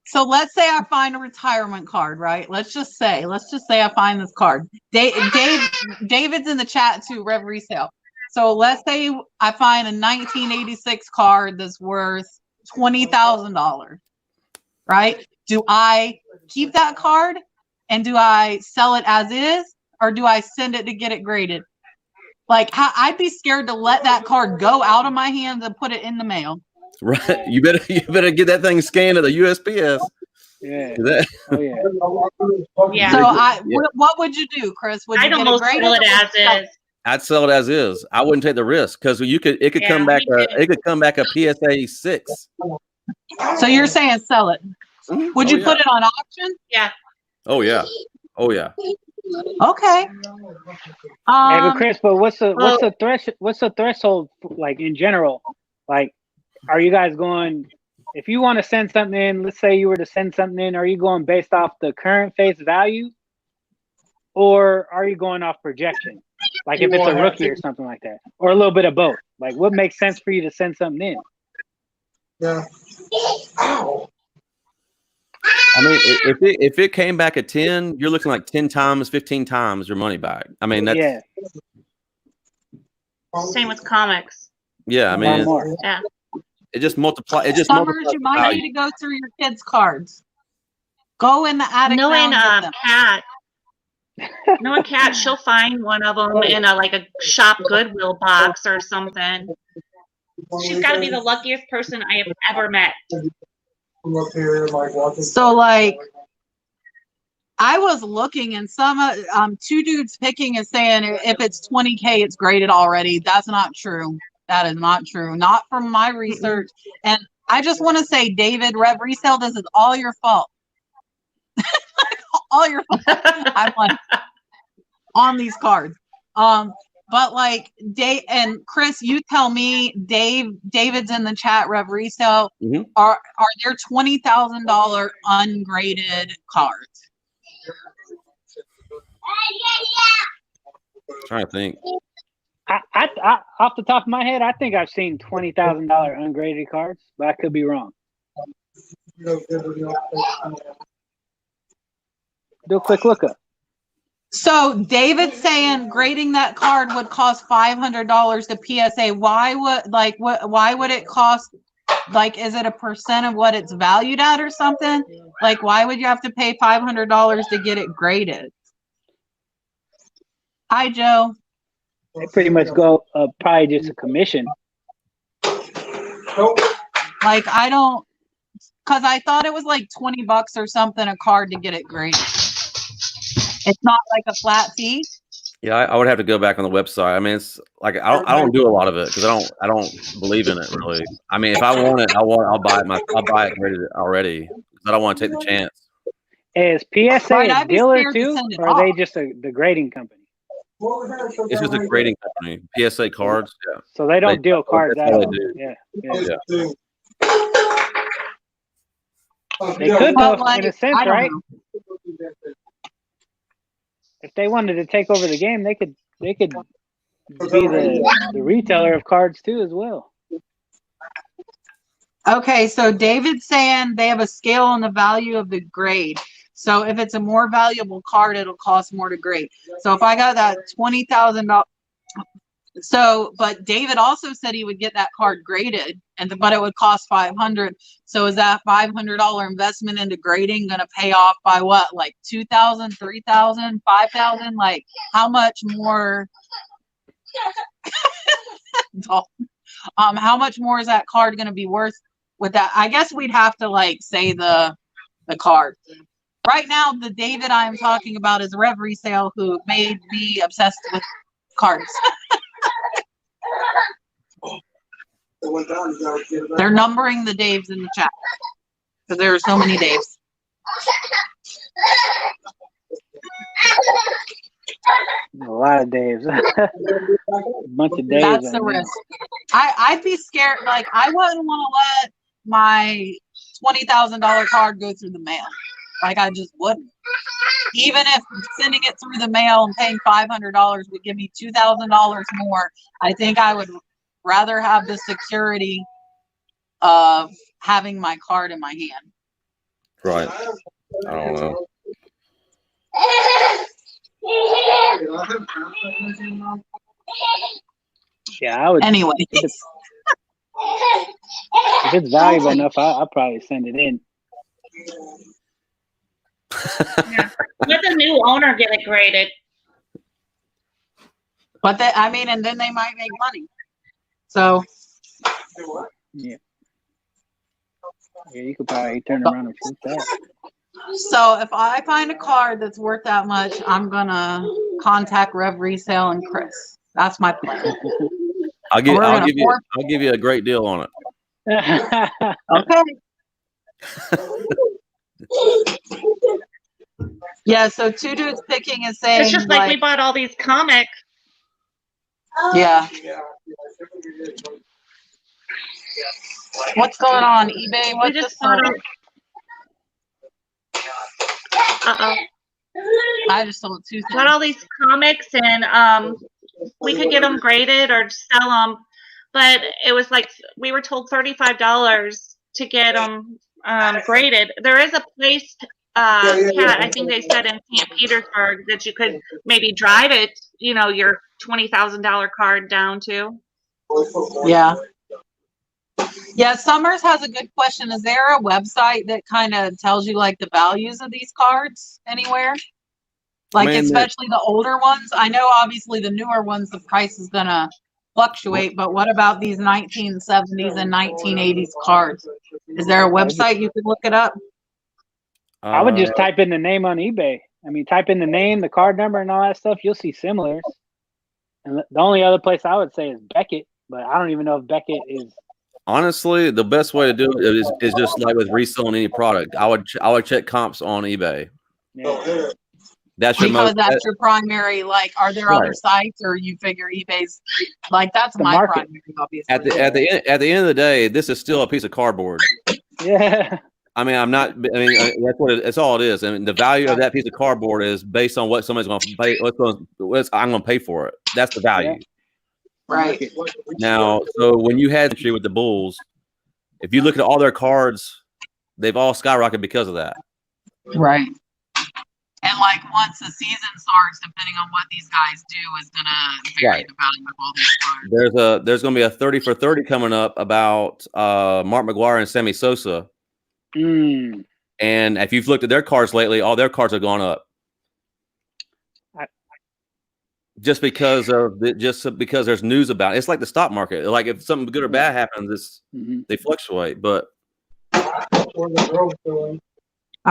So let's say I find a retirement card, right? Let's just say I find this card. David's in the chat too, Rev Resale. So let's say I find a 1986 card that's worth $20,000, right? Do I keep that card and do I sell it as is, or do I send it to get it graded? Like, I'd be scared to let that card go out of my hands and put it in the mail. Right. You better get that thing scanned at the USPS. Yeah. Oh yeah. Yeah. So what would you do, Chris? Would you I'd almost sell it as is. I'd sell it as is. I wouldn't take the risk because it could come back a PSA 6. So you're saying sell it? Would you put it on auction? Yeah. Oh yeah. Oh yeah. Okay. Hey, but Chris, what's the threshold like in general? Like, are you guys going? If you want to send something in, let's say you were to send something in, are you going based off the current face value, or are you going off projection? Like if it's a rookie or something like that, or a little bit of both. Like, what makes sense for you to send something in? Yeah. I mean, if it came back at 10, you're looking like 10 times, 15 times your money back. I mean, that's Same with comics. Yeah, I mean, yeah. It just multiplies. Summers, you might need to go through your kids' cards. Go in the attic. Knowing Kat, she'll find one of them in a shop Goodwill box or something. She's got to be the luckiest person I have ever met. So, like, I was looking, and some two dudes picking is saying if it's 20K, it's graded already. That's not true. That is not true. Not from my research. And I just want to say, David, Rev Resale, this is all your fault. All your fault. I'm like on these cards. But like and Chris, you tell me, David's in the chat, Rev Resale. Are there $20,000 ungraded cards? I'm trying to think. I off the top of my head, I think I've seen $20,000 ungraded cards, but I could be wrong. Do a quick look up. So David's saying grading that card would cost $500 to PSA. Why would it cost? Like, is it a percent of what it's valued at or something? Like, why would you have to pay $500 to get it graded? Hi, Joe. They pretty much go probably just a commission. Like, I don't, because I thought it was like $20 or something a card to get it graded. It's not like a flat fee. Yeah, I would have to go back on the website. I mean, it's like I don't do a lot of it because I don't believe in it really. I mean, if I want it, I'll buy it. I'll buy it graded already because I don't want to take the chance. Is PSA a dealer too, or are they just the grading company? It's just a grading company. PSA cards, yeah. So they don't deal cards out. They do. Yeah. They could though, in a sense, right? If they wanted to take over the game, they could be the retailer of cards too as well. Okay, so David's saying they have a scale on the value of the grade. So if it's a more valuable card, it'll cost more to grade. So if I got that $20,000, so but David also said he would get that card graded, but it would cost $500. So is that $500 investment into grading going to pay off by what, like 2,000, 3,000, 5,000? Like how much more? How much more is that card going to be worth with that? I guess we'd have to like say the card. Right now, the David I am talking about is Rev Resale, who made me obsessed with cards. They're numbering the Daves in the chat because there are so many Daves. A lot of Daves. A bunch of Daves. That's the risk. I'd be scared. Like, I wouldn't want to let my $20,000 card go through the mail. Like, I just wouldn't. Even if sending it through the mail and paying $500 would give me $2,000 more, I think I would rather have the security of having my card in my hand. Right. I don't know. Yeah, I would. Anyway. If it's valuable enough, I'll probably send it in. Yeah. Let the new owner get it graded. But and then they might make money. So. Yeah. Yeah, you could probably turn around and flip that. So if I find a card that's worth that much, I'm gonna contact Rev Resale and Chris. That's my plan. I'll give you a great deal on it. Okay. Yeah, so Two Dudes Picking is saying It's just like we bought all these comics. Yeah. What's going on, eBay? What's just bought I just sold two things. Got all these comics, and we could get them graded or sell them, but it was like we were told $35 to get them graded. There is a place, Kat, I think they said in St. Petersburg that you could maybe drive it, your $20,000 card down to. Yeah. Yeah, Summers has a good question. Is there a website that kind of tells you like the values of these cards anywhere? Like especially the older ones? I know obviously the newer ones, the price is going to fluctuate, but what about these 1970s and 1980s cards? Is there a website you could look it up? I would just type in the name on eBay. I mean, type in the name, the card number, and all that stuff. You'll see similars. And the only other place I would say is Beckett, but I don't even know if Beckett is. Honestly, the best way to do it is just like with reselling any product. I would check comps on eBay. Yeah. That's your primary. Like, are there other sites, or you figure eBay's like that's my market. primary? Obviously, at the end of the day, this is still a piece of cardboard. Yeah. I mean, that's what it's all it is. I mean, the value of that piece of cardboard is based on what somebody's going to pay. I'm going to pay for it. That's the value. Yeah. Right. Now, so when you had entry with the Bulls, if you look at all their cards, they've all skyrocketed because of that. Right. And like once the season starts, depending on what these guys do, is gonna vary the value of all these cards. There's gonna be a 30 for 30 coming up about Mark McGwire and Sammy Sosa. Mm. And if you've looked at their cards lately, all their cards have gone up. Just because there's news about it. It's like the stock market. Like if something good or bad happens, they fluctuate. But all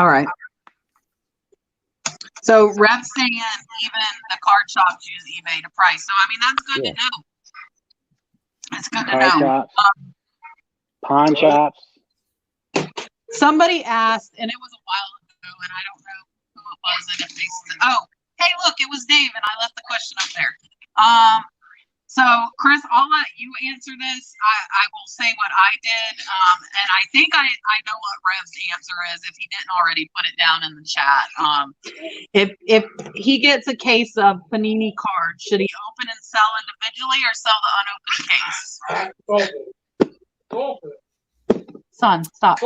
right. So Rev's saying even the card shops use eBay to price. So I mean that's good to know. It's good to know. Shops, pawn shops. Somebody asked, and it was a while ago, and I don't know who it was, and if they said, hey, look, it was Dave, and I left the question up there. So, Chris, I'll let you answer this. I will say what I did, and I think I know what Rev's answer is if he didn't already put it down in the chat. If he gets a case of Panini cards, should he open and sell individually or sell the unopened case? Son, stop.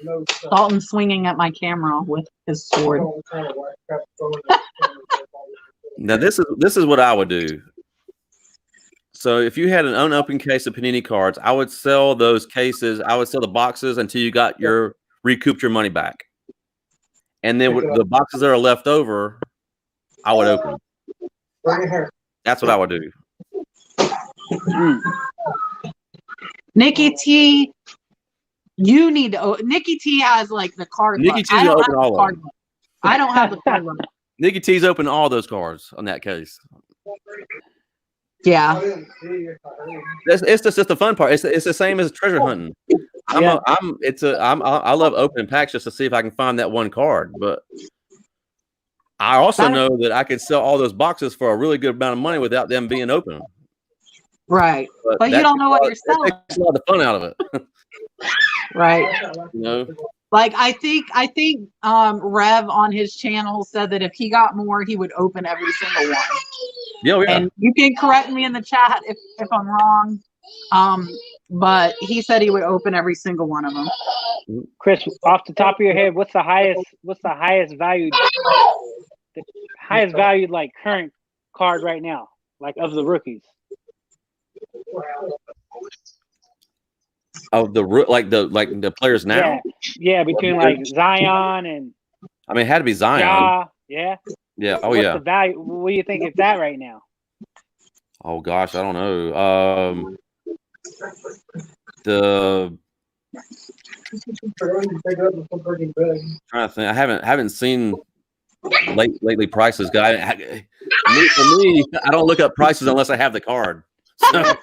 No, Dalton's swinging at my camera with his sword. Now this is what I would do. So if you had an unopened case of Panini cards, I would sell those cases. I would sell the boxes until you got recouped your money back, and then the boxes that are left over, I would open. That's what I would do. Nikki T, you need to. Nikki T has like the card. Nikki T's gonna open all of them. I don't have the card limit. Nikki T's open all those cards on that case. Yeah, It's just the fun part. It's the same as treasure hunting. I love opening packs just to see if I can find that one card. But I also know that I could sell all those boxes for a really good amount of money without them being open. Right, but you don't know what you're selling. It takes a lot of fun out of it. Right. You know? Like I think Rev on his channel said that if he got more, he would open every single one. Yeah. And you can correct me in the chat if I'm wrong. But he said he would open every single one of them. Chris, off the top of your head, what's the highest valued like current card right now, like of the rookies? Of the players now? Yeah, between like Zion and I mean, it had to be Zion. Yeah. Oh, What's yeah. the value? What do you think it's at right now? Oh gosh, I don't know. Trying to think. I haven't seen lately prices, guy. For me, I don't look up prices unless I have the card. So,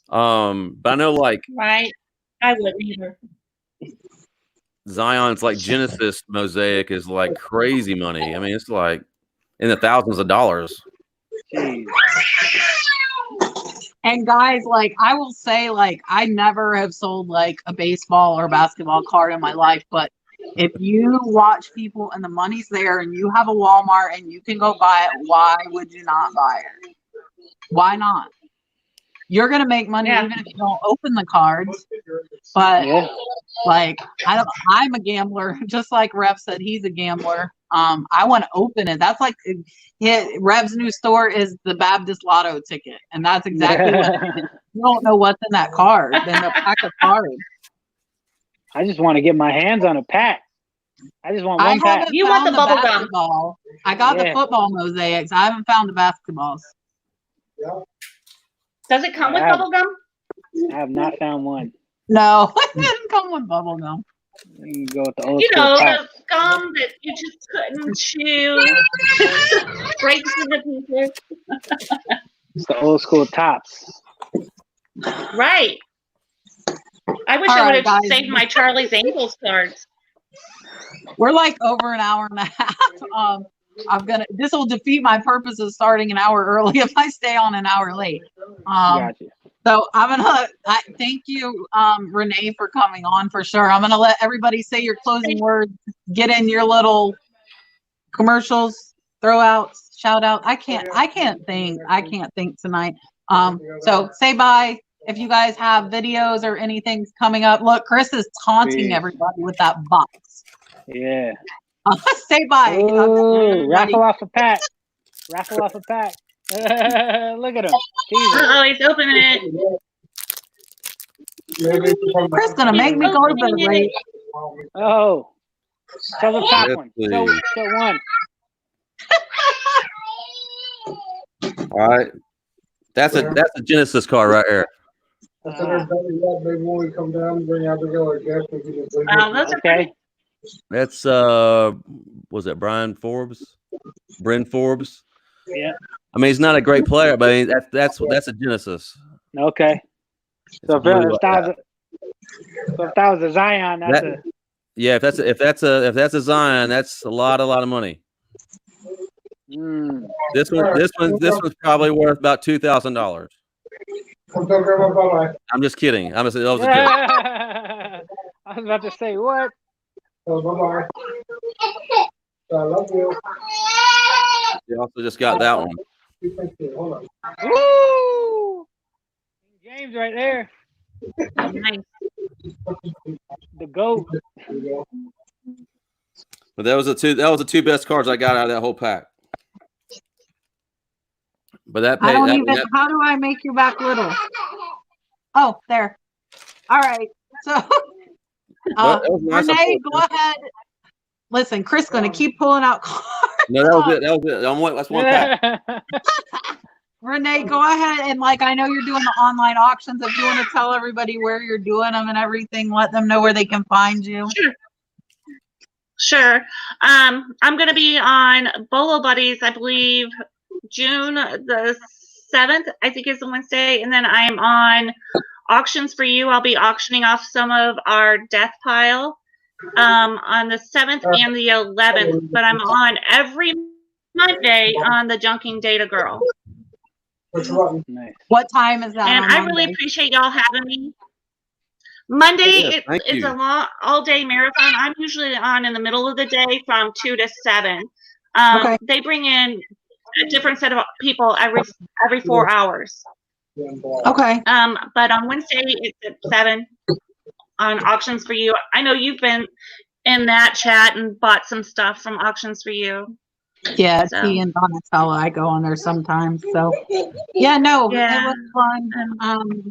but I know like Right. I wouldn't either. Zion's like Genesis Mosaic is like crazy money. I mean, it's like in the thousands of dollars. Jeez. And guys, like I will say, like I never have sold like a baseball or basketball card in my life, but if you watch people and the money's there and you have a Walmart and you can go buy it, why would you not buy it? Why not? You're gonna make money even if you don't open the cards. But like I'm a gambler, just like Rev said he's a gambler. I want to open it. That's like Rev's new store is the Baptist Lotto ticket, and that's exactly what it is. You don't know what's in that card, then a pack of cards. I just want to get my hands on a pack. I just want one pack. You want the bubble gum? I got the football mosaics. I haven't found the basketballs. Does it come with bubble gum? I have not found one. No, it didn't come with bubble gum. You can go with the old the gum that you just couldn't chew. Breaks into pieces. It's the old school tops. Right. I wish I would have saved my Charlie's Angels cards. We're like over an hour and a half. This will defeat my purpose of starting an hour early if I stay on an hour late. Gotcha. So thank you, Renee, for coming on for sure. I'm gonna let everybody say your closing words, get in your little commercials, throw outs, shout out. I can't think tonight. So say bye. If you guys have videos or anything coming up, look, Chris is taunting everybody with that box. Yeah. Say bye. Ooh, raffle off a pack. Raffle off a pack. Look at him. Oh, he's opening it. Chris gonna make me go to bed late. Oh. Show the top one. Show one. All right. That's a Genesis card right here. Maybe when we come down and bring out the yellow That's okay. That's was that Bryn Forbes? Yeah. I mean, he's not a great player, but that's a Genesis. Okay. So if that was a Zion, if that's a Zion, that's a lot of money. This one's probably worth about $2,000. I'm just kidding. That was a joke. I was about to say what? Bye-bye. I love you. You also just got that one. Hold on. Woo! James right there. Nice. The GOAT. But that was the two best cards I got out of that whole pack. But that I paid. don't even. How do I make your back little? Oh, there. All right. So, Well, that was nice. Renee, go ahead. Listen, Chris going to keep pulling out cards. No, that was it. That was it. That's one pack. Renee, go ahead and I know you're doing the online auctions. If you want to tell everybody where you're doing them and everything, let them know where they can find you. Sure. I'm going to be on Bolo Buddies, I believe, June the 7th, I think is the Wednesday. And then I'm on Auctions for You. I'll be auctioning off some of our death pile on the 7th and the 11th. But I'm on every Monday on the Junking Data Girl. Nice. What time is that? And I really appreciate y'all having me. Monday, it's a long, all-day marathon. I'm usually on in the middle of the day from 2 to 7. Okay. They bring in a different set of people every 4 hours. Okay. But on Wednesday, it's at 7 on Auctions for You. I know you've been in that chat and bought some stuff from Auctions for You. Yeah, T and Donatella, I go on there sometimes. So, yeah, no, it was fun.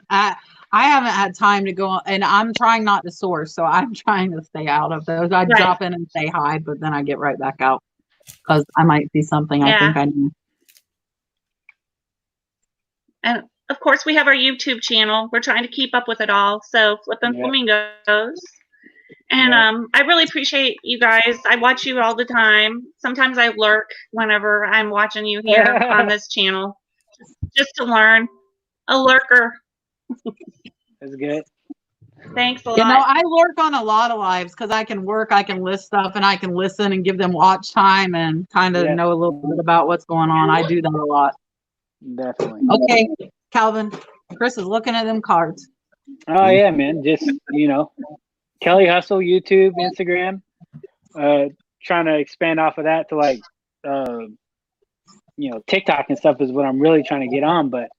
I haven't had time to go on, and I'm trying not to source, so I'm trying to stay out of those. I drop in and say hi, but then I get right back out because I might see something I think I need. And of course, we have our YouTube channel. We're trying to keep up with it all. So, Flippin Flamingos. And I really appreciate you guys. I watch you all the time. Sometimes I lurk whenever I'm watching you here on this channel, just to learn. A lurker. That's good. Thanks a lot. You know, I lurk on a lot of lives because I can work, I can list stuff, and I can listen and give them watch time and kind of know a little bit about what's going on. I do that a lot. Definitely. Okay, Calvin. Chris is looking at them cards. Oh yeah, man. Just Kelly Hustle, YouTube, Instagram. Trying to expand off of that to TikTok and stuff is what I'm really trying to get on, but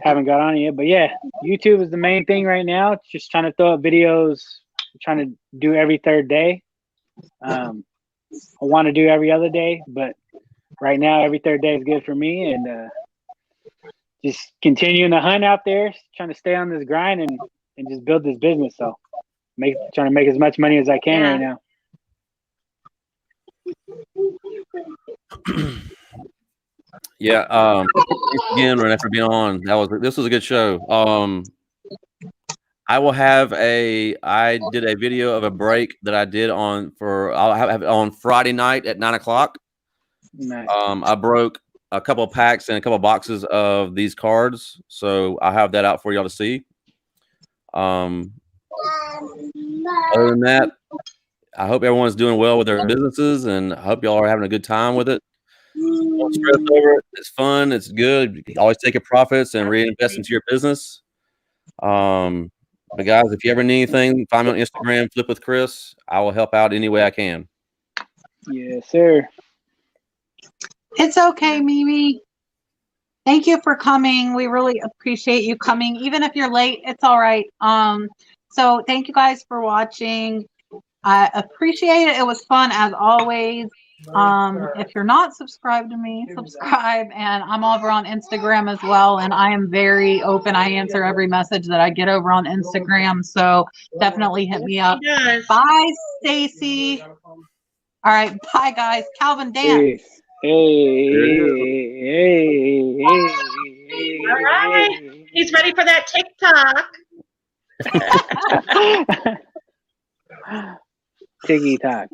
haven't got on it yet. But yeah, YouTube is the main thing right now. Just trying to throw up videos, trying to do every third day. I want to do every other day, but right now every third day is good for me, and just continuing the hunt out there, trying to stay on this grind and just build this business. So trying to make as much money as I can right now. Yeah. Thanks again, Renee, for being on. This was a good show. I did a video of a break that I did I'll have it on Friday night at 9:00. Nice. I broke a couple of packs and a couple of boxes of these cards, so I have that out for y'all to see. Other than that, I hope everyone's doing well with their businesses, and I hope y'all are having a good time with it. Don't stress over it. It's fun. It's good. You can always take your profits and reinvest into your business. But guys, if you ever need anything, find me on Instagram, Flip with Chris. I will help out any way I can. Yes, sir. It's okay, Mimi. Thank you for coming. We really appreciate you coming. Even if you're late, it's all right. So thank you guys for watching. I appreciate it. It was fun as always. If you're not subscribed to me, subscribe. And I'm over on Instagram as well. And I am very open. I answer every message that I get over on Instagram. So definitely hit me up. Bye, Stacy. All right. Bye, guys. Calvin, dance. Hey. All right. He's ready for that TikTok. Tiggy talk.